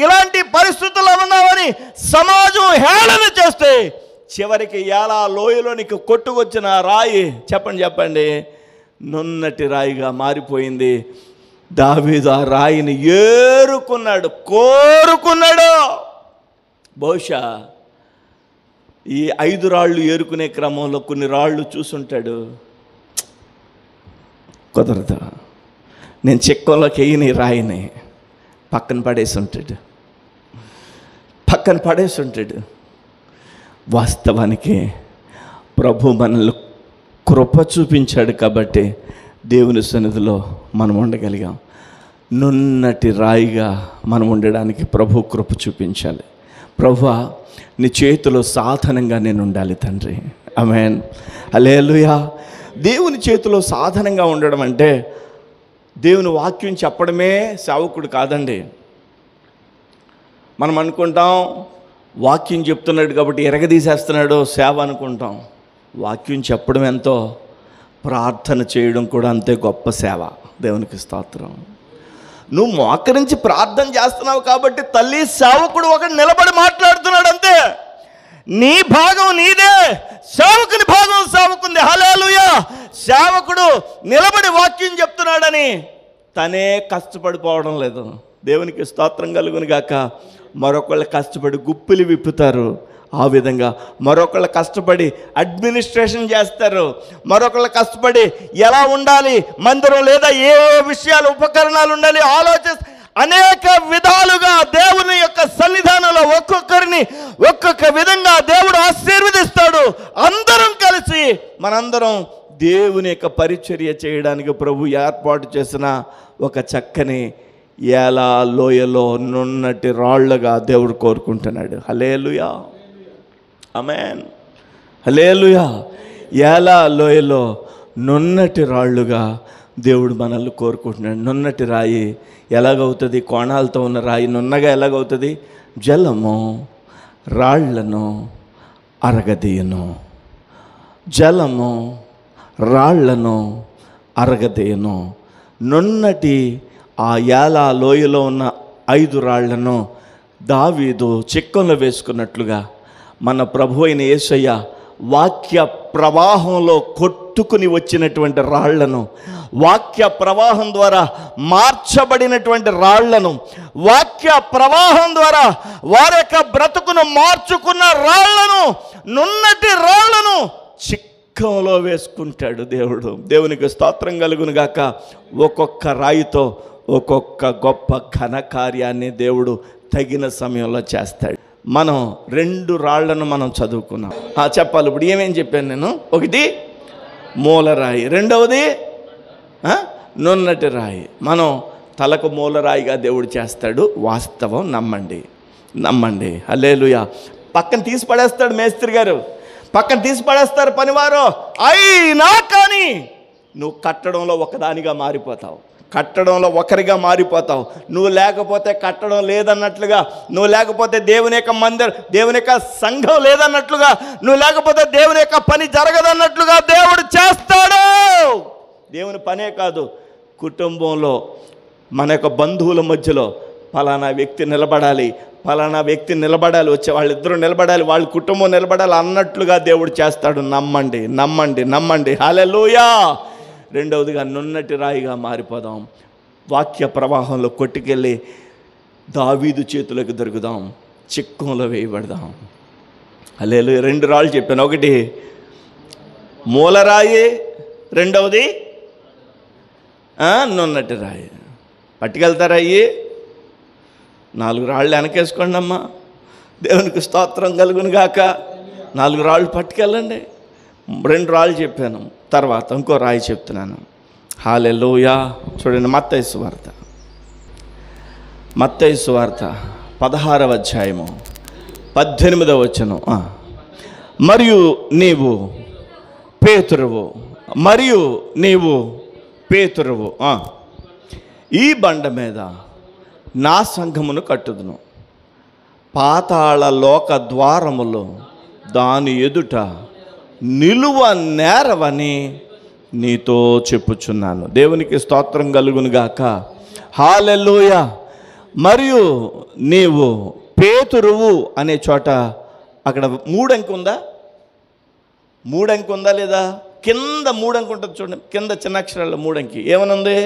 ఇలాంటి పరిస్థితుల్లో ఉన్నావని సమాజం హేళన చేస్తే చివరికి ఎలా లోయలోనికి కొట్టుకొచ్చిన రాయి చెప్పండి నున్నటి రాయిగా మారిపోయింది. దావీదు ఆ రాయిని కోరుకున్నాడు. బహుశా ఈ 5 రాళ్ళు ఏరుకునే క్రమంలో కొన్ని రాళ్ళు చూసుంటాడు, కుదరదు, నేను చెక్కలోకి వేయని రాయిని పక్కన పడేసి ఉంటాడు. వాస్తవానికి ప్రభు మనల్ని కృప చూపించాడు కాబట్టి దేవుని సన్నిధిలో మనం ఉండగలిగాం. నున్నటి రాయిగా మనం ఉండడానికి ప్రభు కృప చూపించాలి. ప్రభువా నీ చేతిలో సాధనంగా నేను ఉండాలి తండ్రి. ఆమేన్. హల్లెలూయా. దేవుని చేతిలో సాధనంగా ఉండడం అంటే దేవుని వాక్యం చెప్పడమే సేవకుడు కాదండి. మనం అనుకుంటాం వాక్యం చెప్తున్నాడు కాబట్టి ఎరగదీసేస్తున్నాడు సేవ అనుకుంటాం. వాక్యం చెప్పడం ఎంతో, ప్రార్థన చేయడం కూడా అంతే గొప్ప సేవ. దేవునికి స్తోత్రం. నువ్వు మోకరించి ప్రార్థన చేస్తున్నావు కాబట్టి తల్లి సేవకుడు ఒకడు నిలబడి మాట్లాడుతున్నాడు అంతే. నీ భాగం నీదే, సేవకుని భాగం సేవకుంది. హల్లెలూయా. సేవకుడు నిలబడి వాక్యం చెప్తున్నాడని తనే కష్టపడిపోవడం లేదు. దేవునికి స్తోత్రం కలుగును గాక. మరొకళ్ళు కష్టపడి గుప్పిలు విప్పుతారు, ఆ విధంగా మరొకళ్ళు కష్టపడి అడ్మినిస్ట్రేషన్ చేస్తారు, మరొకళ్ళు కష్టపడి ఎలా ఉండాలి మందిరం లేదా ఏ విషయాలు ఉపకరణాలు ఉండాలి అనేక విధాలుగా దేవుని యొక్క సన్నిధానంలో ఒక్కొక్కరిని ఒక్కొక్క విధంగా దేవుడు ఆశీర్వదిస్తాడు. అందరం కలిసి మనందరం దేవుని యొక్క పరిచర్య చేయడానికి ప్రభు ఏర్పాటు చేసిన ఒక చక్కని ఏలా లోయలో నున్నటి రాళ్ళగా దేవుడు కోరుకుంటున్నాడు. హల్లెలూయా. ఆమేన్. హల్లెలూయా. ఏలా లోయలో నున్నటి రాళ్ళుగా దేవుడు మనల్ని కోరుకుంటున్నాడు. నున్నటి రాయి ఎలాగవుతుంది? కోణాలతో ఉన్న రాయి నున్నగా ఎలాగవుతుంది? జలము రాళ్లను అరగదీయను. జలము రాళ్లను అరగదీయను. నున్నటి ఆ ఏలా లోయలో ఉన్న 5 రాళ్లను దావీదు చిక్కంలో వేసుకున్నట్లుగా మన ప్రభు అయిన యేసయ్య వాక్య ప్రవాహంలో కొట్టుకుని వచ్చినటువంటి రాళ్లను, వాక్య ప్రవాహం ద్వారా మార్చబడినటువంటి రాళ్లను, వాక్య ప్రవాహం ద్వారా వారి యొక్క బ్రతుకును మార్చుకున్న రాళ్లను, నున్నటి రాళ్లను చిక్కంలో వేసుకుంటాడు దేవుడు. దేవునికి స్తోత్రం కలుగును గాక. ఒక్కొక్క రాయితో ఒక్కొక్క గొప్ప ఘన కార్యాన్ని దేవుడు తగిన సమయంలో చేస్తాడు. మనం 2 రాళ్లను మనం చదువుకున్నాం. చెప్పాలి ఇప్పుడు ఏమేం చెప్పాను నేను? ఒకటి మూలరాయి, రెండవది నున్నటి రాయి. మనం తలకు మూలరాయిగా దేవుడు చేస్తాడు. వాస్తవం నమ్మండి. హల్లెలూయా. పక్కన తీసి పడేస్తాడు మేస్త్రి గారు, పక్కన తీసి పడేస్తారు పనివారు. అయినా కానీ నువ్వు కట్టడంలో ఒకదానిగా మారిపోతావు, కట్టడంలో ఒకరిగా మారిపోతావు. నువ్వు లేకపోతే కట్టడం లేదన్నట్లుగా, నువ్వు లేకపోతే దేవుని యొక్క మందిరం, దేవుని యొక్క సంఘం లేదన్నట్లుగా, నువ్వు లేకపోతే దేవుని యొక్క పని జరగదన్నట్లుగా దేవుడు చేస్తాడు. దేవుని పనే కాదు, కుటుంబంలో మన యొక్క బంధువుల మధ్యలో ఫలానా వ్యక్తి నిలబడాలి, ఫలానా వ్యక్తి నిలబడాలి, వచ్చే వాళ్ళిద్దరూ నిలబడాలి, వాళ్ళ కుటుంబం నిలబడాలి అన్నట్లుగా దేవుడు చేస్తాడు. నమ్మండి. హల్లెలూయా. రెండవదిగా నున్నటి రాయిగా మారిపోదాం. వాక్య ప్రవాహంలో కొట్టుకెళ్ళి దావీదు చేతులకు దొరుకుదాం, చిక్కంలో వేయబడదాం. హల్లెలూయా. 2 రాళ్ళు చెప్పాను. ఒకటి మూలరాయి, రెండవది నున్నటి రాయి. పట్టుకెళ్తారా అయ్యి? 4 రాళ్ళు వెనకేసుకోండి అమ్మా, దేవునికి స్తోత్రం కలుగును గాక. 4 రాళ్ళు పట్టుకెళ్ళండి. 2 రాళ్ళు చెప్పాను, తర్వాత ఇంకో రాయి చెప్తున్నాను. హల్లెలూయా. చూడండి, మత్తయి సువార్త 16వ అధ్యాయము 18వ వచనం. మరియు నీవు పేతురువు, ఈ బండ మీద నా సంఘమును కట్టుదును, పాతాళ లోక ద్వారములు దాని ఎదుట నిలువ నేరవని నీతో చెప్పుచున్నాను. దేవునికి స్తోత్రం కలుగును గాక. హల్లెలూయా. మరియు నీవు పేతురువు అనే చోట అక్కడ 3 అంకె ఉందా? 3 అంకె ఉందా లేదా? కింద 3 అంకె ఉంటుంది చూడండి, కింద చిన్న అక్షరాల్లో 3 అంకె ఏమనుంది?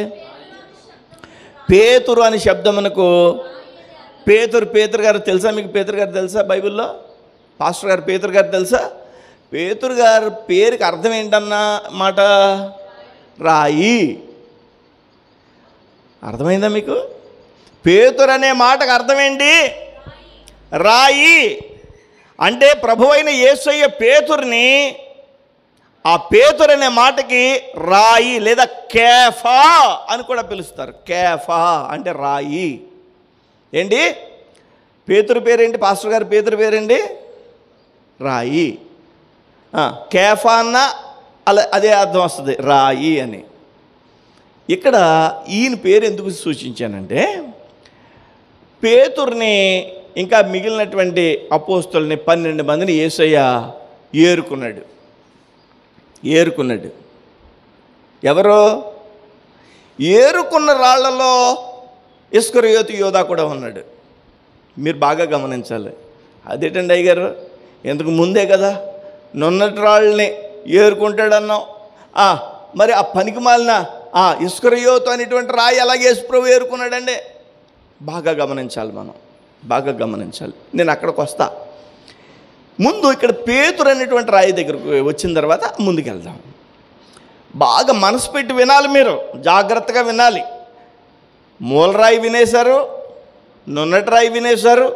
పేతురు అనే శబ్దమునకు పేతురు గారు తెలుసా మీకు? పేతురు గారు తెలుసా? బైబిల్లో పాస్టర్ గారు పేతురు గారు తెలుసా? పేతురు గారు పేరుకి అర్థం ఏంటన్నా మాట? రాయి. అర్థమైందా మీకు? పేతురు అనే మాటకు అర్థం ఏంటి? రాయి. అంటే ప్రభువైన యేసయ్య పేతురుని, ఆ పేతురు అనే మాటకి రాయి లేదా కేఫా అని కూడా పిలుస్తారు. కేఫా అంటే రాయి. ఏంటి పేతురు పేరేంటి? పాస్టర్ గారి పేతురు పేరేంటి? రాయి. కేఫా అన్న అదే అర్థం వస్తుంది, రాయి అని. ఇక్కడ ఈయన పేరు ఎందుకు సూచించానంటే, పేతురుని ఇంకా మిగిలినటువంటి అపోస్తలుని 12 మందిని యేసయ్య ఏరుకున్నాడు. ఎవరో? ఏరుకున్న రాళ్లలో ఇస్కరియోతు యోధా కూడా ఉన్నాడు. మీరు బాగా గమనించాలి. అదేంటండి అయ్యగారు, ఎందుకు ముందే కదా నున్నటి రాళ్ళని ఏరుకుంటాడన్నాం. మరి ఆ పనికి మాలిన ఇస్కరియోతు అనేటువంటి రాయి అలాగే యేసుప్రభు ఏరుకున్నాడండి. బాగా గమనించాలి, మనం బాగా గమనించాలి. నేను అక్కడికి వస్తా. ముందు ఇక్కడ పేతురు అనేటువంటి రాయి దగ్గరకు వచ్చిన తర్వాత ముందుకెళ్దాం. బాగా మనసు పెట్టి వినాలి, మీరు జాగ్రత్తగా వినాలి. మూలరాయి వినేశారు, నున్నటి రాయి వినేశారు.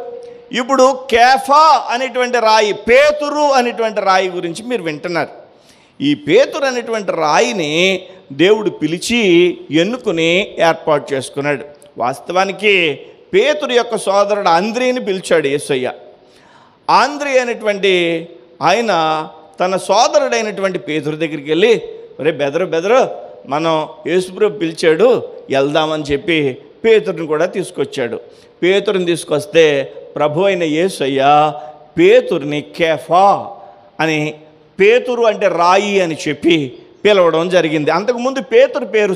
ఇప్పుడు కేఫా అనేటువంటి రాయి, పేతురు అనేటువంటి రాయి గురించి మీరు వింటున్నారు. ఈ పేతురు అనేటువంటి రాయిని దేవుడు పిలిచి ఎన్నుకుని ఏర్పాటు చేసుకున్నాడు. వాస్తవానికి పేతురు యొక్క సోదరుడు అంద్రియని పిలిచాడు యేసయ్య. ఆంద్రియ అనేటువంటి ఆయన తన సోదరుడైనటువంటి పేతురు దగ్గరికి వెళ్ళి, ఒరే బెదరు మనం యేసుప్రభు పిలిచాడు, వెళ్దామని చెప్పి పేతురుని కూడా తీసుకొచ్చాడు. పేతురుని తీసుకొస్తే ప్రభు అయిన యేసయ్య పేతురుని కేఫా అని, పేతురు అంటే రాయి అని చెప్పి పిలవడం జరిగింది. అంతకుముందు పేతురు పేరు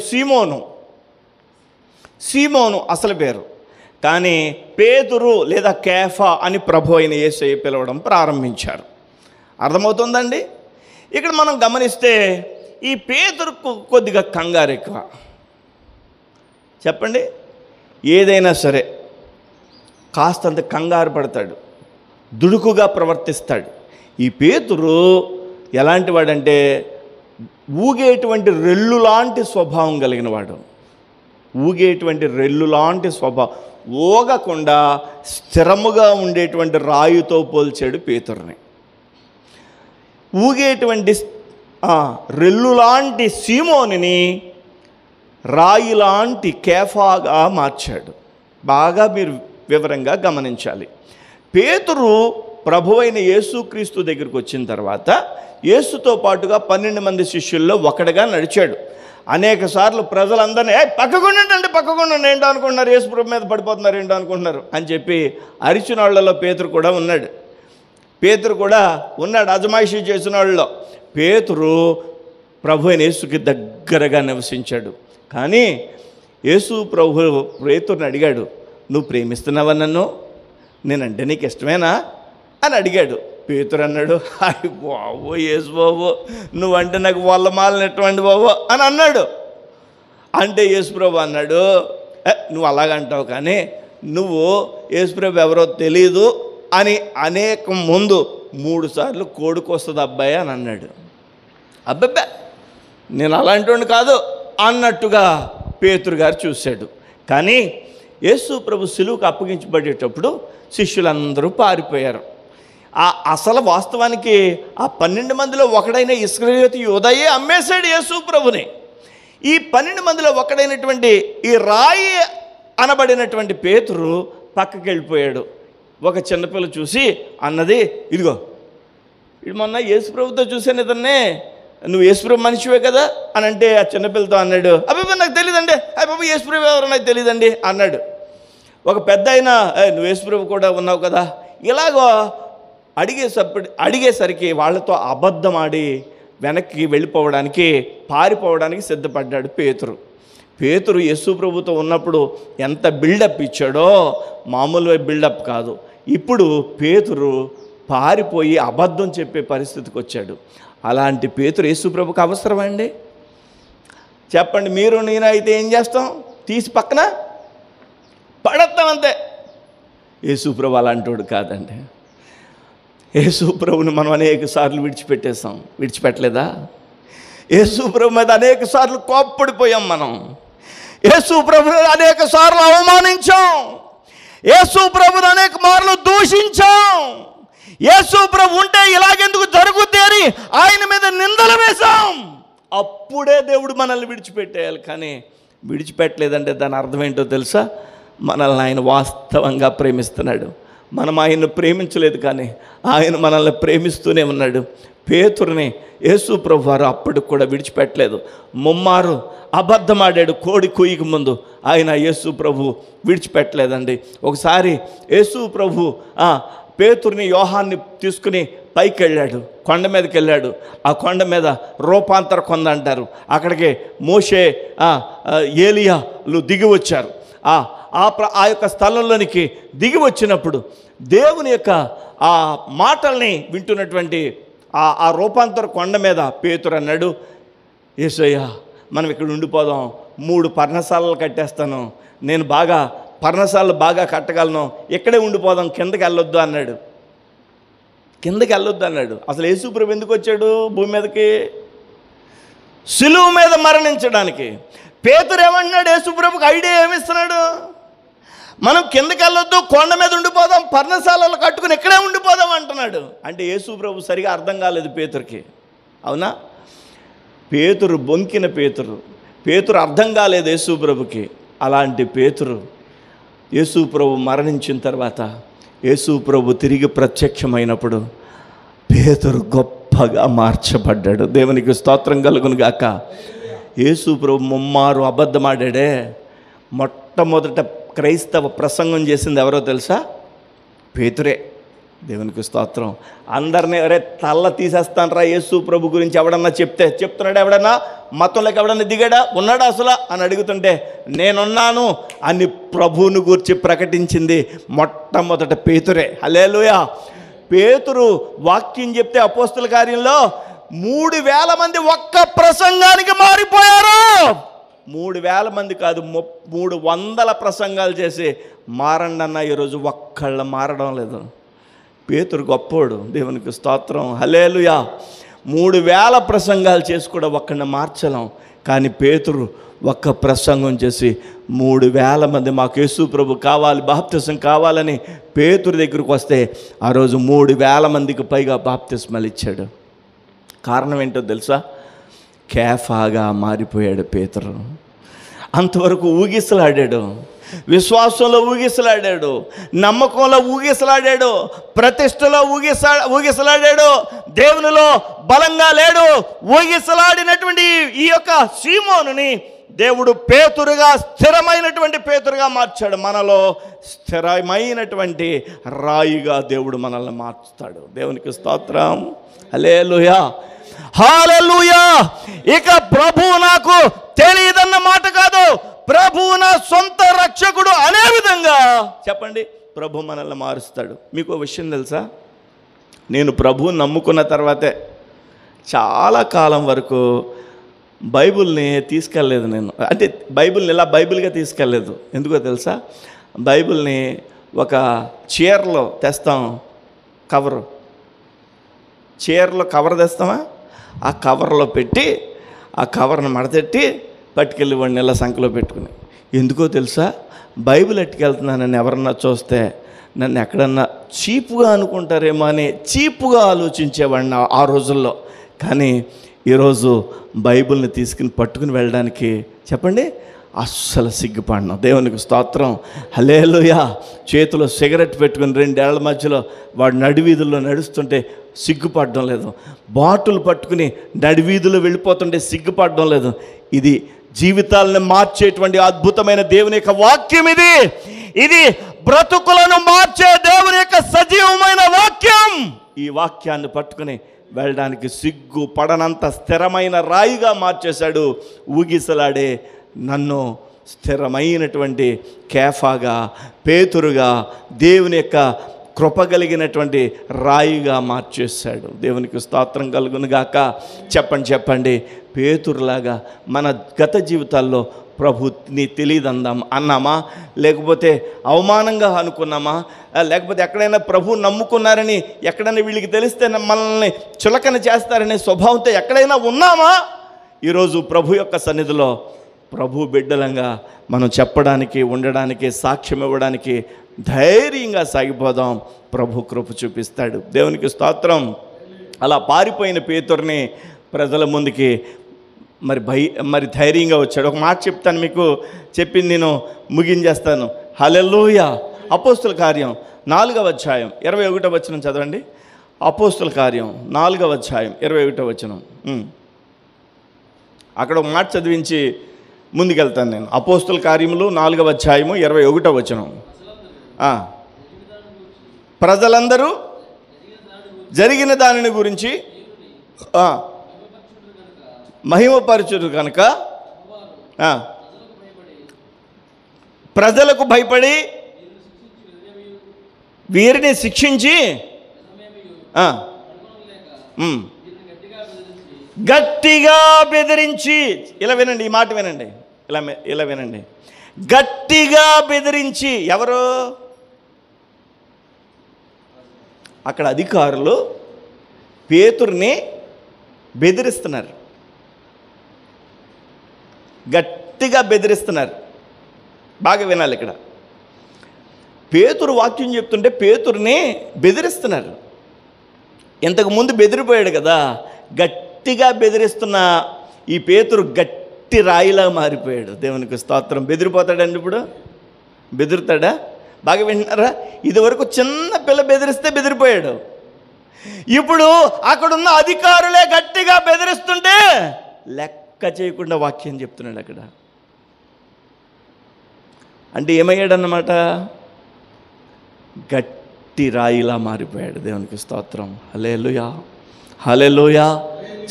సీమోను అసలు పేరు. కానీ పేతురు లేదా కేఫా అని ప్రభు అయిన యేసయ్య పిలవడం ప్రారంభించారు. అర్థమవుతుందండి? ఇక్కడ మనం గమనిస్తే ఈ పేతురుకు కొద్దిగా కంగారు ఎక్కువ. చెప్పండి, ఏదైనా సరే కాస్తంత కంగారు పడతాడు, దుడుకుగా ప్రవర్తిస్తాడు. ఈ పేతురు ఎలాంటి వాడంటే ఊగేటువంటి రెల్లు లాంటి స్వభావం కలిగిన వాడు. ఊగేటువంటి రెల్లు లాంటి స్వభావం, ఊగకుండా స్థిరముగా ఉండేటువంటి రాయితో పోల్చాడు పేతురుని. ఊగేటువంటి రెల్లు లాంటి సీమోనిని రాయి లాంటి కేఫాగా మార్చాడు. బాగా మీరు వివరంగా గమనించాలి. పేతురు ప్రభువైన యేసుక్రీస్తు దగ్గరికి వచ్చిన తర్వాత యేసుతో పాటుగా 12 మంది శిష్యుల్లో ఒకటిగా నడిచాడు. అనేక సార్లు ప్రజలందరినీ పక్కకుండండి ఏంటో అనుకుంటున్నారు, యేసు ప్రభు మీద పడిపోతున్నారు ఏంటో అనుకుంటున్నారు అని చెప్పి అరిచిన వాళ్ళలో పేతురు కూడా ఉన్నాడు. అజమాయిషీ చేసిన వాళ్ళలో పేతురు ప్రభు అయిన యేసుకి దగ్గరగా నివసించాడు. కానీ యేసు ప్రభు పేతురుని అడిగాడు, నువ్వు ప్రేమిస్తున్నావా నన్ను? నేనంటే నీకు ఇష్టమేనా అని అడిగాడు. పేతురు అన్నాడు, హాయ్ బాబు యేసు బాబు, నువ్వంటే నాకు వల్లమాలినటువంటి బాబు అని అన్నాడు. అంటే యేసుప్రభు అన్నాడు, నువ్వు అలాగంటావు, కానీ నువ్వు యేసుప్రభు ఎవరో తెలీదు అని అనేక ముందు 3 సార్లు కోడుకొస్తుంది అబ్బాయి అని అన్నాడు. అబ్బాబ్బా నేను అలాంటి కాదు అన్నట్టుగా పేతురు గారు చూశాడు. కానీ యేసు ప్రభు సిలువకు అప్పగించబడేటప్పుడు శిష్యులందరూ పారిపోయారు. అసలు వాస్తవానికి ఆ 12 మందిలో ఒకడైన ఇస్కరియోతు యూదాయే అమ్మేశాడు యేసు ప్రభుని. ఈ 12 మందిలో ఒకడైనటువంటి ఈ రాయి అనబడినటువంటి పేతురు పక్కకి వెళ్ళిపోయాడు. ఒక చిన్నపిల్ల చూసి అన్నది, ఇదిగో ఇది మొన్న యేసు ప్రభుతో చూశాను, ఇతన్నే, నువ్వు యేసు ప్రభు మనిషివే కదా అని అంటే ఆ చిన్నపిల్లతో అన్నాడు, అబ్బాయి నాకు తెలియదండి, అబ్బాయి యేసు ప్రభు ఎవరో నాకు తెలియదండి అన్నాడు. ఒక పెద్ద అయినా నువ్వు యేసు ప్రభు కూడా ఉన్నావు కదా, ఇలాగో అడిగేసరికి వాళ్ళతో అబద్ధం ఆడి వెనక్కి వెళ్ళిపోవడానికి, పారిపోవడానికి సిద్ధపడ్డాడు పేతురు యేసు ప్రభుతో ఉన్నప్పుడు ఎంత బిల్డప్ ఇచ్చాడో మామూలు బిల్డప్ కాదు. ఇప్పుడు పేతురు పారిపోయి అబద్ధం చెప్పే పరిస్థితికి వచ్చాడు. అలాంటి పేతురు యేసు ప్రభుకి అవసరమా అండి? చెప్పండి, మీరు నేను అయితే ఏం చేస్తాం? తీసి పక్కన పడతాం అంతే. యేసు ప్రభు అలాంటోడు కాదండి. యేసు ప్రభుని మనం అనేక సార్లు విడిచిపెట్టలేదా? యేసు ప్రభు మీద అనేక సార్లు కోప్పడిపోయాం మనం. యేసు ప్రభుని అనేక సార్లు అవమానించాం. యేసు ప్రభుని అనేక మార్లు దూషించాం. యేసు ప్రభు ఉంటే ఇలాగెందుకు జరుగుద్ది అని ఆయన మీద నిందలు వేశాం. అప్పుడే దేవుడు మనల్ని విడిచిపెట్టేయాలి. కానీ విడిచిపెట్టలేదంటే దాని అర్థం ఏంటో తెలుసా? మనల్ని ఆయన వాస్తవంగా ప్రేమిస్తున్నాడు. మనం ఆయన్ను ప్రేమించలేదు, కానీ ఆయన మనల్ని ప్రేమిస్తూనే ఉన్నాడు. పేతురుని యేసు ప్రభు వారు అప్పటికి కూడా విడిచిపెట్టలేదు. ముమ్మారు అబద్ధమాడాడు కోడి కూయికి ముందు, ఆయన యేసు ప్రభు విడిచిపెట్టలేదండి. ఒకసారి యేసు ప్రభు పేతురుని యోహాన్ని తీసుకుని పైకి వెళ్ళాడు, కొండ మీదకి వెళ్ళాడు. ఆ కొండ మీద రూపాంతర కొండ అంటారు. అక్కడికి మోషే ఏలియాలు దిగి వచ్చారు. ఆ యొక్క స్థలంలోనికి దిగి వచ్చినప్పుడు దేవుని యొక్క ఆ మాటల్ని వింటున్నటువంటి ఆ రూపాంతర కొండ మీద పేతురు అన్నాడు, యేసయ్య మనం ఇక్కడ ఉండిపోదాం, 3 పర్ణశాలలు కట్టేస్తాను, నేను పర్ణశాలలు బాగా కట్టగలను, ఇక్కడే ఉండిపోదాం, కిందకి వెళ్ళొద్దు అన్నాడు. అసలు యేసు ప్రభు ఎందుకు వచ్చాడు భూమి మీదకి? సిలువ మీద మరణించడానికి. పేతురు ఏమన్నాడు? యేసు ప్రభుకి ఐడియా ఏమిస్తున్నాడు? మనం కిందకి వెళ్ళొద్దు, కొండ మీద ఉండిపోదాం, పర్ణశాలలు కట్టుకుని ఇక్కడే ఉండిపోదాం అంటున్నాడు. అంటే యేసు ప్రభు సరిగా అర్థం కాలేదు పేతురుకి. అవునా? పేతురు బొంకిన పేతురు అర్థం కాలేదు యేసు ప్రభుకి. అలాంటి పేతురు యేసు ప్రభు మరణించిన తర్వాత యేసు ప్రభు తిరిగి ప్రత్యక్షమైనప్పుడు పేతురు గొప్పగా మార్చబడ్డాడు. దేవునికి స్తోత్రం కలుగును గాక. యేసు ప్రభు ముమ్మారు అబద్ధమాడాడే. మొట్టమొదట క్రైస్తవ ప్రసంగం చేసింది ఎవరో తెలుసా? పేతురే. దేవునికి స్తోత్రం. అందరినీ తల్ల తీసేస్తానరా యేసు ప్రభు గురించి ఎవడన్నా చెప్తున్నాడు? ఎవడన్నా మతంలోకి ఎవడన్నా దిగాడా? ఉన్నాడా అసలు అని అడుగుతుంటే నేనున్నాను అని ప్రభువును గురించి ప్రకటించింది మొట్టమొదట పేతురే. హల్లెలూయా. పేతురు వాక్యం చెప్తే అపోస్తుల కార్యంలో 3000 మంది ఒక్క ప్రసంగానికి మారిపోయారు. 3000 మంది కాదు, 300 ప్రసంగాలు చేసి మారండి అన్న. ఈరోజు ఒక్కళ్ళ మారడం లేదు. పేతురు గొప్పోడు. దేవునికి స్తోత్రం. హల్లెలూయా. 3000 ప్రసంగాలు చేసి కూడా ఒక్కడిని మార్చలేం. కానీ పేతురు ఒక్క ప్రసంగం చేసి 3000 మంది మాకు యేసు ప్రభు కావాలి, బాప్తిసం కావాలని పేతురు దగ్గరికి వస్తే ఆ రోజు 3000 మందికి పైగా బాప్తిస్మాలు ఇచ్చాడు. కారణం ఏంటో తెలుసా? కేఫాగా మారిపోయాడు పేతురు. అంతవరకు ఊగిసలాడాడు, విశ్వాసంలో ఊగిసలాడాడు, నమ్మకంలో ఊగిసలాడాడు, ప్రతిష్టలో ఊగిసలాడాడు, దేవునిలో బలంగా లేడు. ఊగిసలాడినటువంటి ఈ యొక్క సీమోనుని దేవుడు పేతురుగా, స్థిరమైనటువంటి పేతురుగా మార్చాడు. మనలో స్థిరమైనటువంటి రాయిగా దేవుడు మనల్ని మార్చుతాడు. దేవునికి స్తోత్రం. హల్లెలూయా, హల్లెలూయా. ఇక ప్రభువు నాకు తెలియదన్న మాట కాదు, ప్రభువు నా సొంత రక్షకుడు అనే విధంగా చెప్పండి, ప్రభు మనల్ని మారుస్తాడు. మీకు విషయం తెలుసా? నేను ప్రభువుని నమ్ముకున్న తర్వాతే చాలా కాలం వరకు బైబిల్ని తీసుకెళ్ళలేదు నేను. అంటే బైబిల్ని ఇలా బైబిల్గా తీసుకెళ్ళలేదు. ఎందుకో తెలుసా? బైబిల్ని ఒక చీరలో తెస్తాం, చీరలో కవర్ తెస్తామా, ఆ కవర్లో పెట్టి ఆ కవర్ను మడతెట్టి పట్టుకెళ్ళి వాడిని ఇలా సంకలో పెట్టుకుని. ఎందుకో తెలుసా, బైబిల్ ఎట్టుకెళ్తున్నానని ఎవరన్నా చూస్తే నన్ను ఎక్కడన్నా చీపుగా అనుకుంటారేమో అని చీపుగా ఆలోచించేవాడిని ఆ రోజుల్లో. కానీ ఈరోజు బైబిల్ని తీసుకుని పట్టుకుని వెళ్ళడానికి చెప్పండి అస్సలు సిగ్గుపడినాం. దేవునికి స్తోత్రం, హల్లెలూయా. చేతిలో సిగరెట్ పెట్టుకుని 2 ఏళ్ల మధ్యలో వాడు నడివీధుల్లో నడుస్తుంటే సిగ్గుపడడం లేదు. బాటిల్ పట్టుకుని నడివీధుల్లో వెళ్ళిపోతుంటే సిగ్గుపడడం లేదు. ఇది జీవితాలను మార్చేటువంటి అద్భుతమైన దేవుని యొక్క వాక్యం. ఇది బ్రతుకులను మార్చే దేవుని యొక్క సజీవమైన వాక్యం. ఈ వాక్యాన్ని పట్టుకుని వెళ్ళడానికి సిగ్గు పడనంత స్థిరమైన రాయిగా మార్చేశాడు. ఊగిసలాడే నన్ను స్థిరమైనటువంటి కేఫాగా, పేతురుగా, దేవుని యొక్క కృప కలిగినటువంటి రాయిగా మార్చేశాడు. దేవునికి స్తోత్రం కలుగును గాక. చెప్పండి పేతురులాగా మన గత జీవితాల్లో ప్రభుని తెలియదందాం అన్నామా, లేకపోతే అవమానంగా అనుకున్నామా, లేకపోతే ఎక్కడైనా ప్రభు నమ్ముకున్నారని ఎక్కడైనా వీళ్ళకి తెలిస్తే మనల్ని చులకన చేస్తారనే స్వభావంతో ఎక్కడైనా ఉన్నామా? ఈరోజు ప్రభు యొక్క సన్నిధిలో ప్రభు బిడ్డలంగా మనం చెప్పడానికి, ఉండడానికి, సాక్ష్యం ఇవ్వడానికి ధైర్యంగా సాగిపోదాం. ప్రభు కృప చూపిస్తాడు. దేవునికి స్తోత్రం. అలా పారిపోయిన పేతురుని ప్రజల ముందుకి మరి ధైర్యంగా వచ్చాడు. ఒక మాట చెప్తాను మీకు, చెప్పింది నేను ముగించేస్తాను. హల్లెలూయా. అపోస్తుల కార్యం 4వ అధ్యాయం 21వ వచనం చదవండి. అపోస్తుల కార్యం 4వ అధ్యాయం 21వ వచనం. అక్కడ ఒక మాట చదివించి ముందుకెళ్తాను నేను. అపోస్తుల కార్యములు 4వ అధ్యాయము 21వ వచనం. ప్రజలందరూ జరిగిన దానిని గురించి మహిమపరచుడు కనుక ప్రజలకు భయపడి వీరిని శిక్షించి గట్టిగా బెదిరించి, ఇలా వినండి, ఈ మాట వినండి, ఇలా వినండి, గట్టిగా బెదిరించి. ఎవరు? అక్కడ అధికారులు పేతురుని బెదిరిస్తున్నారు, గట్టిగా బెదిరిస్తున్నారు. బాగా వినాలి. ఇక్కడ పేతురు వాక్యం చెప్తుంటే పేతురుని బెదిరిస్తున్నారు. ఇంతకుముందు బెదిరిపోయాడు కదా, గట్టిగా బెదిరిస్తున్న ఈ పేతురు గట్టి రాయిలా మారిపోయాడు. దేవునికి స్తోత్రం. బెదిరిపోతాడండి ఇప్పుడు? బెదురుతాడా? బాగా వింటున్నారా? ఇదివరకు చిన్న పిల్ల బెదిరిస్తే బెదిరిపోయాడు. ఇప్పుడు అక్కడున్న అధికారులే గట్టిగా బెదిరిస్తుంటే లెక్క చేయకుండా వాక్యం చెప్తున్నాడు అక్కడ. అంటే ఏమయ్యాడన్నమాట? గట్టి రాయిలా మారిపోయాడు. దేవునికి స్తోత్రం. హల్లెలూయా, హల్లెలూయా.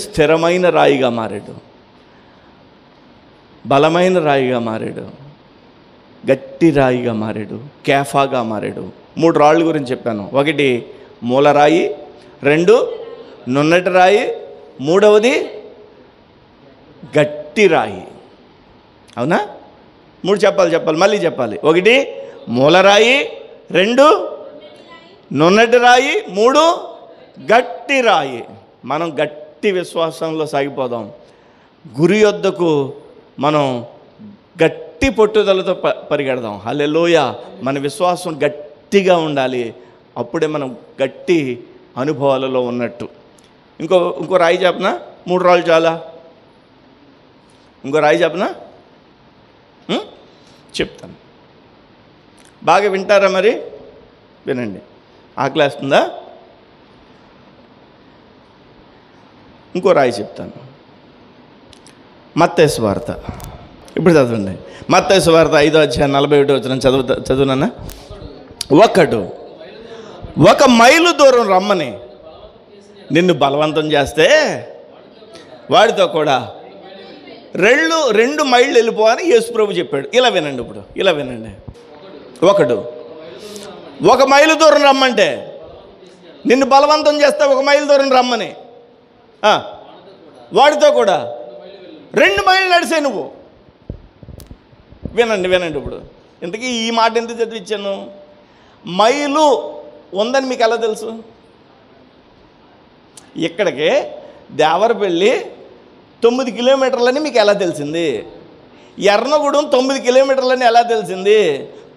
స్థిరమైన రాయిగా మారాడు, బలమైన రాయిగా మారాడు, గట్టి రాయిగా మారాడు, కేఫాగా మారాడు. 3 రాళ్ళ గురించి చెప్పాను. 1 మూలరాయి, 2 నున్నటి రాయి, 3వది గట్టి రాయి. అవునా? 3 చెప్పాలి, మళ్ళీ చెప్పాలి. 1 మూలరాయి, 2 నున్నటి రాయి, 3 గట్టి రాయి. మనం గట్టి విశ్వాసంలో సాగిపోదాం. గురి యొద్దకు మనం గట్టి పట్టుదలతో పరిగెడదాం. హల్లెలూయా. మన విశ్వాసం గట్టిగా ఉండాలి. అప్పుడే మనం గట్టి అనుభవాలలో ఉన్నట్టు. ఇంకో రాయి చెప్పనా? 3 రాళ్ళు చాలా? ఇంకో రాయి చెప్పనా? చెప్తాను. బాగా వింటారా? మరి వినండి. ఆకలేస్తుందా? ఇంకో రాయి చెప్తాను. మత్తయి సువార్త. ఇప్పుడు చదవండి. మత్తయి సువార్త 5వ అధ్యాయం 41వ వచనం చదువునన్నా. 1 మైలు దూరం రమ్మని నిన్ను బలవంతం చేస్తే వాడితో కూడా 2 మైళ్ళు వెళ్ళిపోవని యేసుప్రభు చెప్పాడు. ఇలా వినండి. ఇప్పుడు ఇలా వినండి. 1 మైలు దూరం రమ్మంటే, నిన్ను బలవంతం చేస్తే 1 మైలు దూరం రమ్మని, వాడితో కూడా 2 మైళ్ళు నడిసే నువ్వు. వినండి. ఇప్పుడు ఇంతకీ ఈ మాట ఎంత చదివించాను? మైలు ఉందని మీకు ఎలా తెలుసు? ఇక్కడికి దేవరపల్లి 9 కిలోమీటర్లని మీకు ఎలా తెలిసింది? ఎర్నగూడెం 9 కిలోమీటర్లని ఎలా తెలిసింది?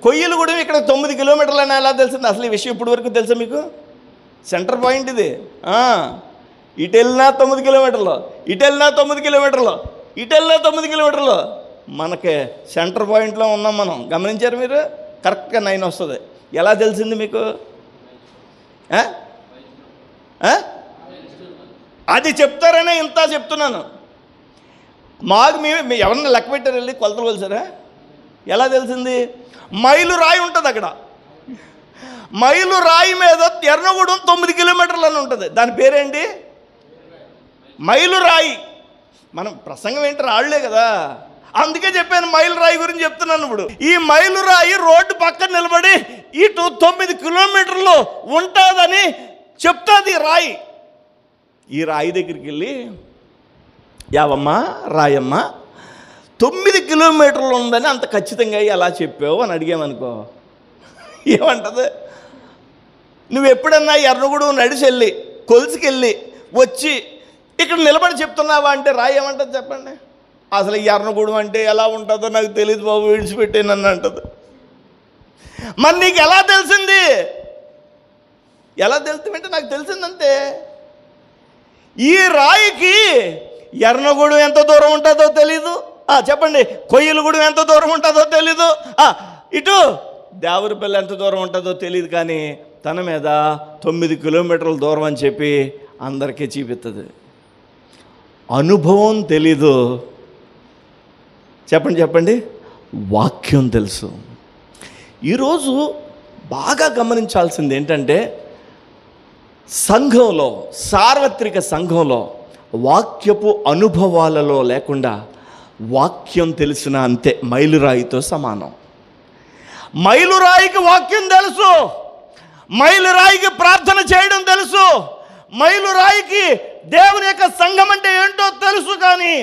కొయ్యలగూడెం ఇక్కడ 9 కిలోమీటర్లని ఎలా తెలిసింది? అసలు ఈ విషయం ఇప్పటి వరకు తెలుసా మీకు? సెంటర్ పాయింట్ ఇది. ఇటు వెళ్ళినా 9 కిలోమీటర్లు, ఇటు వెళ్ళినా 9 కిలోమీటర్లు, ఇటు వెళ్ళినా 9 కిలోమీటర్లు. మనకి సెంటర్ పాయింట్లో ఉన్నాం మనం. గమనించారు మీరు? కరెక్ట్గా 9 వస్తుంది. ఎలా తెలిసింది మీకు? అది చెప్తారనే ఇంత చెప్తున్నాను. మాకు మేము ఎవరన్నా లెక్క పెట్టారు, వెళ్ళి కొలతలు కొలిసారా? ఎలా తెలిసింది? మైలు రాయి ఉంటుంది అక్కడ. మైలు రాయి మీద ఎర్నగూడెం 9 కిలోమీటర్లు అని ఉంటుంది. దాని పేరేంటి? మైలు రాయి. మనం ప్రసంగం ఏంటి? రాళ్లే కదా, అందుకే చెప్పాను మైలు రాయి గురించి చెప్తున్నాను. ఇప్పుడు ఈ మైలు రాయి రోడ్డు పక్కన నిలబడి ఇటు 9 కిలోమీటర్లు ఉంటుందని చెప్తుంది రాయి. ఈ రాయి దగ్గరికి వెళ్ళి, యావమ్మా రాయమ్మా 9 కిలోమీటర్లు ఉందని అంత ఖచ్చితంగా ఎలా చెప్పావు అని అడిగామనుకో, ఏమంటది? నువ్వు ఎప్పుడన్నా ఎర్నగూడెం నడిచెళ్ళి కొలుసుకెళ్ళి వచ్చి ఇక్కడ నిలబడి చెప్తున్నావా అంటే రాయి ఏమంటుంది చెప్పండి? అసలు ఎర్నగూడెం అంటే ఎలా ఉంటుందో నాకు తెలియదు బాబు, విడిచిపెట్టేనన్ను అంటది. మరి నీకు ఎలా తెలిసింది? ఎలా తెలుస్తుందంటే నాకు తెలిసిందంతే. ఈ రాయికి ఎర్నగూడెం ఎంత దూరం ఉంటుందో తెలీదు. చెప్పండి, కొయ్యలగూడెం ఎంత దూరం ఉంటుందో తెలీదు. ఇటు దేవరపల్లి ఎంత దూరం ఉంటుందో తెలియదు. కానీ తన మీద 9 కిలోమీటర్ల దూరం అని చెప్పి అందరికీ చూపిస్తుంది. అనుభవం తెలీదు. చెప్పండి, వాక్యం తెలుసు. ఈరోజు బాగా గమనించాల్సింది ఏంటంటే, సంఘంలో, సార్వత్రిక సంఘంలో వాక్యపు అనుభవాలలో లేకుండా వాక్యం తెలిసిన అంతే మైలురాయితో సమానం. మైలురాయికి వాక్యం తెలుసు, మైలురాయికి ప్రార్థన చేయడం తెలుసు, మైలురాయికి దేవుని యొక్క సంఘం అంటే ఏంటో తెలుసు. కానీ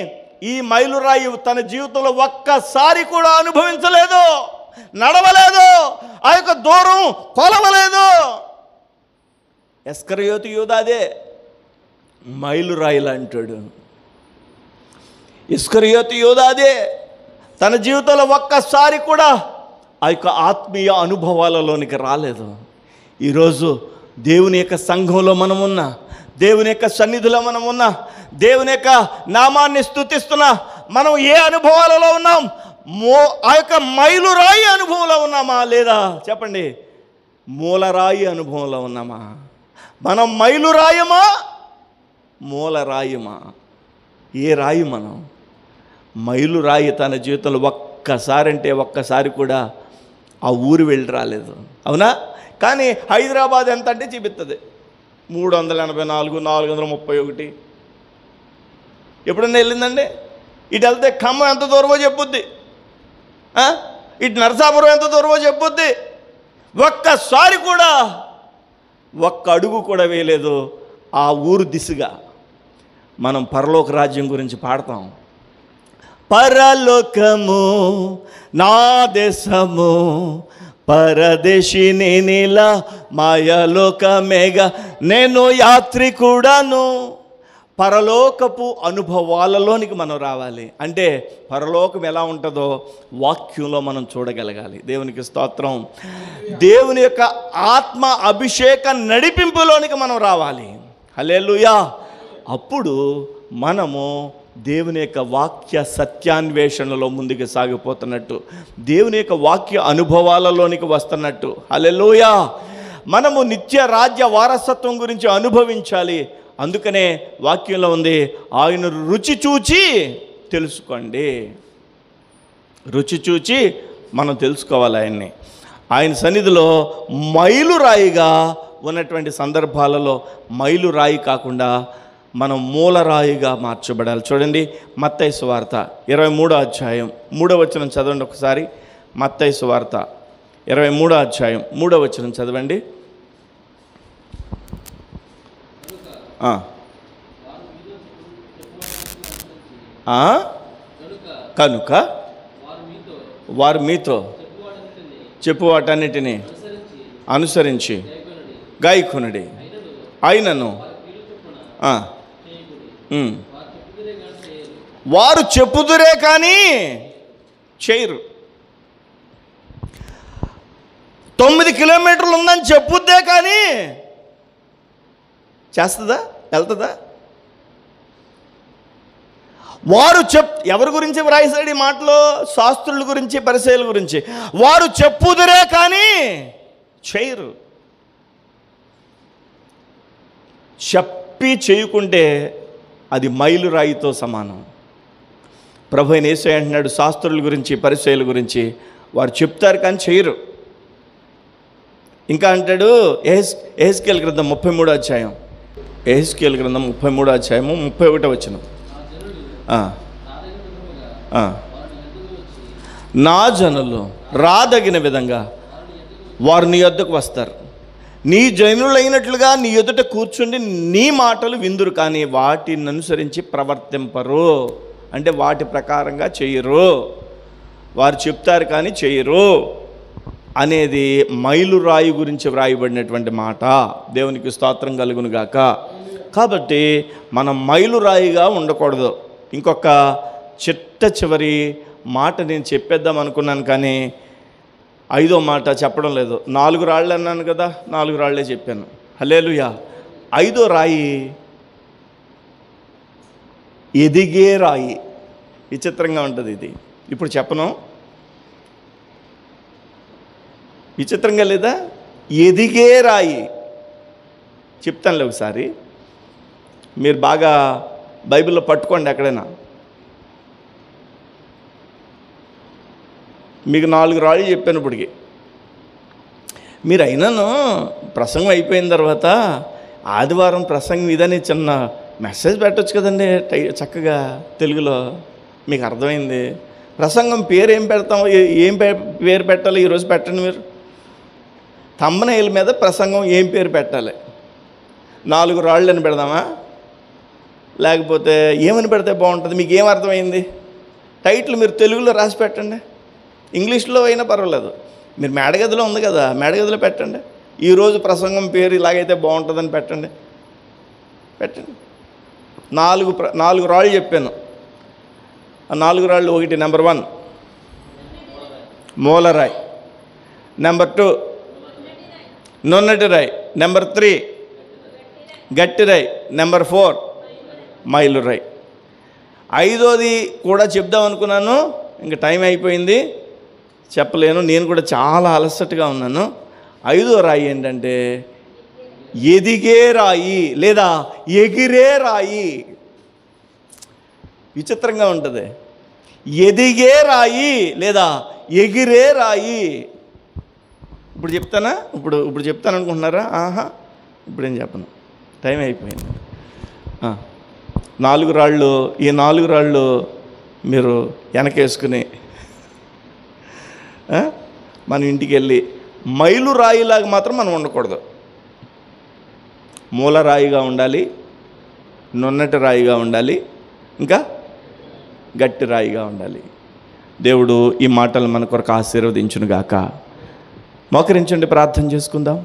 ఈ మైలురాయి తన జీవితంలో ఒక్కసారి కూడా అనుభవించలేదు, నడవలేదు, ఆ యొక్క దూరం కొలవలేదు. ఇస్కరియోతు యూదాదే మైలురాయిలు అంటాడు. ఇస్కరియోతు యూదాదే తన జీవితంలో ఒక్కసారి కూడా ఆ యొక్క ఆత్మీయ అనుభవాలలోనికి రాలేదు. ఈరోజు దేవుని యొక్క సంఘంలో మనం ఉన్నా, దేవుని యొక్క సన్నిధిలో మనం ఉన్నా, దేవుని యొక్క నామాన్ని స్తుతిస్తున్నా, మనం ఏ అనుభవాలలో ఉన్నాం? ఆ యొక్క మైలురాయి అనుభవంలో ఉన్నామా లేదా? చెప్పండి, మూలరాయి అనుభవంలో ఉన్నామా? మనం మైలురాయమా మూలరాయమా? ఏ రాయి మనం? మైలురాయి తన జీవితంలో ఒక్కసారి కూడా ఆ ఊరు వెళ్ళి రాలేదు, అవునా? కానీ హైదరాబాద్ ఎంత అంటే చూపిస్తుంది 384, 431. ఎప్పుడన్నా వెళ్ళిందండి? ఇటు వెళ్తే ఖమ్మం ఎంత దూరమో చెప్పుద్ది, ఇటు నరసాపురం ఎంత దూరమో చెప్పుద్ది. ఒక్కసారి కూడా ఒక్క అడుగు కూడా వేయలేదు ఆ ఊరు దిశగా. మనం పరలోక రాజ్యం గురించి పాడతాం. పరలోకము నా దేశము, పరదేశి నేనిలా మాయలోకమేగా, నేను యాత్రికుడను. పరలోకపు అనుభవాలలోనికి మనం రావాలి అంటే పరలోకం ఎలా ఉంటుందో వాక్యంలో మనం చూడగలగాలి. దేవునికి స్తోత్రం. దేవుని యొక్క ఆత్మ అభిషేక నడిపింపులోనికి మనం రావాలి. హల్లెలూయా. అప్పుడు మనము దేవుని యొక్క వాక్య సత్యాన్వేషణలో ముందుకు సాగిపోతున్నట్టు, దేవుని యొక్క వాక్య అనుభవాలలోనికి వస్తున్నట్టు. హల్లెలూయా. మనము నిత్య రాజ్య వారసత్వం గురించి అనుభవించాలి. అందుకనే వాక్యంలో ఉంది, ఆయన రుచి చూచి తెలుసుకోండి. రుచి చూచి మనం తెలుసుకోవాలి ఆయన్ని. ఆయన సన్నిధిలో మైలురాయిగా ఉన్నటువంటి సందర్భాలలో మైలురాయి కాకుండా మనం మూలరాయిగా మార్చబడాలి. చూడండి, మత్తయి సువార్త 23వ అధ్యాయం 3వ వచనం చదవండి ఒకసారి. మత్తయి సువార్త 23వ అధ్యాయం 3వ వచనం చదవండి. కనుక వారు మీతో చెప్పువాటన్నిటినీ అనుసరించి గాయకునుడి. ఆయనను వారు చెప్పుదురే కానీ చేయరు. 9 కిలోమీటర్లు ఉందని చెప్పుద్దే కానీ చేస్తుందా? వెళ్తుందా? వారు ఎవరి గురించి వ్రాయిస్తాడు ఈ మాటలో? శాస్త్రుల గురించి, పరిసయ్యుల గురించి. వారు చెప్పుదురే కానీ చేయరు. చెప్పి చేయకుంటే అది మైలురాయితో సమానం. ప్రభు అయిన యేసు అంటున్నాడు శాస్త్రుల గురించి, పరిసయ్యుల గురించి వారు చెప్తారు కానీ చేయరు. ఇంకా అంటాడు యెహెజ్కేలు గ్రంథం 33వ అధ్యాయం, యెహెజ్కేలు గ్రంథం 33వ అధ్యాయము 31వ వచనం. నా జనులు రాదగిన విధంగా వారు నీ యొద్దకు వస్తారు, నీ జనులైనట్లుగా నీ ఎదుట కూర్చుండి నీ మాటలు విందురు, కానీ వాటిని అనుసరించి ప్రవర్తింపరు. అంటే వాటి ప్రకారంగా చేయరు. వారు చెప్తారు కానీ చేయరు అనేది మైలురాయి గురించి వ్రాయబడినటువంటి మాట. దేవునికి స్తోత్రం కలుగును గాక. కాబట్టి మనం మైలురాయిగా ఉండకూడదు. ఇంకొక చివరి మాట నేను చెప్పేద్దాం అనుకున్నాను కానీ 5వ మాట చెప్పడం లేదు. 4 రాళ్ళు అన్నాను కదా, 4 రాళ్లే చెప్పాను. హల్లెలూయా. 5వ రాయి ఎదిగే రాయి. విచిత్రంగా ఉంటుంది ఇది. ఇప్పుడు చెప్పను, విచిత్రంగా లేదా? ఎదిగే రాయి చెప్తానులే ఒకసారి. మీరు బాగా బైబిల్లో పట్టుకోండి. ఎక్కడైనా మీకు 4 రాళ్ళు చెప్పాను ఇప్పటికి. మీరు అయినాను ప్రసంగం అయిపోయిన తర్వాత ఆదివారం ప్రసంగం ఇదని చిన్న మెసేజ్ పెట్టవచ్చు కదండి చక్కగా తెలుగులో. మీకు అర్థమైంది. ప్రసంగం పేరు ఏం పెడతాం, ఏం పేరు పెట్టాలి ఈరోజు పెట్టండి. మీరు థంబ్నెయిల్ మీద ప్రసంగం ఏం పేరు పెట్టాలి? 4 రాళ్ళు అని పెడదామా, లేకపోతే ఏమని పెడితే బాగుంటుంది? మీకు ఏం అర్థమైంది? టైటిల్ మీరు తెలుగులో రాసి పెట్టండి, ఇంగ్లీష్లో అయినా పర్వాలేదు. మీరు మేడగదిలో ఉంది కదా, మేడగదిలో పెట్టండి. ఈరోజు ప్రసంగం పేరు ఇలాగైతే బాగుంటుందని పెట్టండి. 4 రాళ్ళు చెప్పాను. ఆ 4 రాళ్ళు: 1 నెంబర్ 1 మూలరాయి, నెంబర్ 2 నున్నటి రాయి, నెంబర్ 3 గట్టి రాయి, నెంబర్ 4 మైలురాయి. 5వది కూడా చెప్దాం అనుకున్నాను, ఇంకా టైం అయిపోయింది, చెప్పలేను. నేను కూడా చాలా అలసటగా ఉన్నాను. 5వ రాయి ఏంటంటే ఎదిగే రాయి లేదా ఎగిరే రాయి. విచిత్రంగా ఉంటుంది. ఎదిగే రాయి లేదా ఎగిరే రాయి. ఇప్పుడు చెప్తానా? ఇప్పుడు చెప్తాను అనుకుంటున్నారా? ఇప్పుడేం చెప్పను, టైం అయిపోయింది. 4 రాళ్ళు, ఈ 4 రాళ్ళు మీరు వెనకేసుకుని మన ఇంటికి వెళ్ళి మైలురాయిలాగా మాత్రం మనం ఉండకూడదు. మూలరాయిగా ఉండాలి, నున్నటి రాయిగా ఉండాలి, ఇంకా గట్టి రాయిగా ఉండాలి. దేవుడు ఈ మాటలు మన కొరకు ఆశీర్వదించును గాక. మోకరించండి, ప్రార్థన చేసుకుందాం.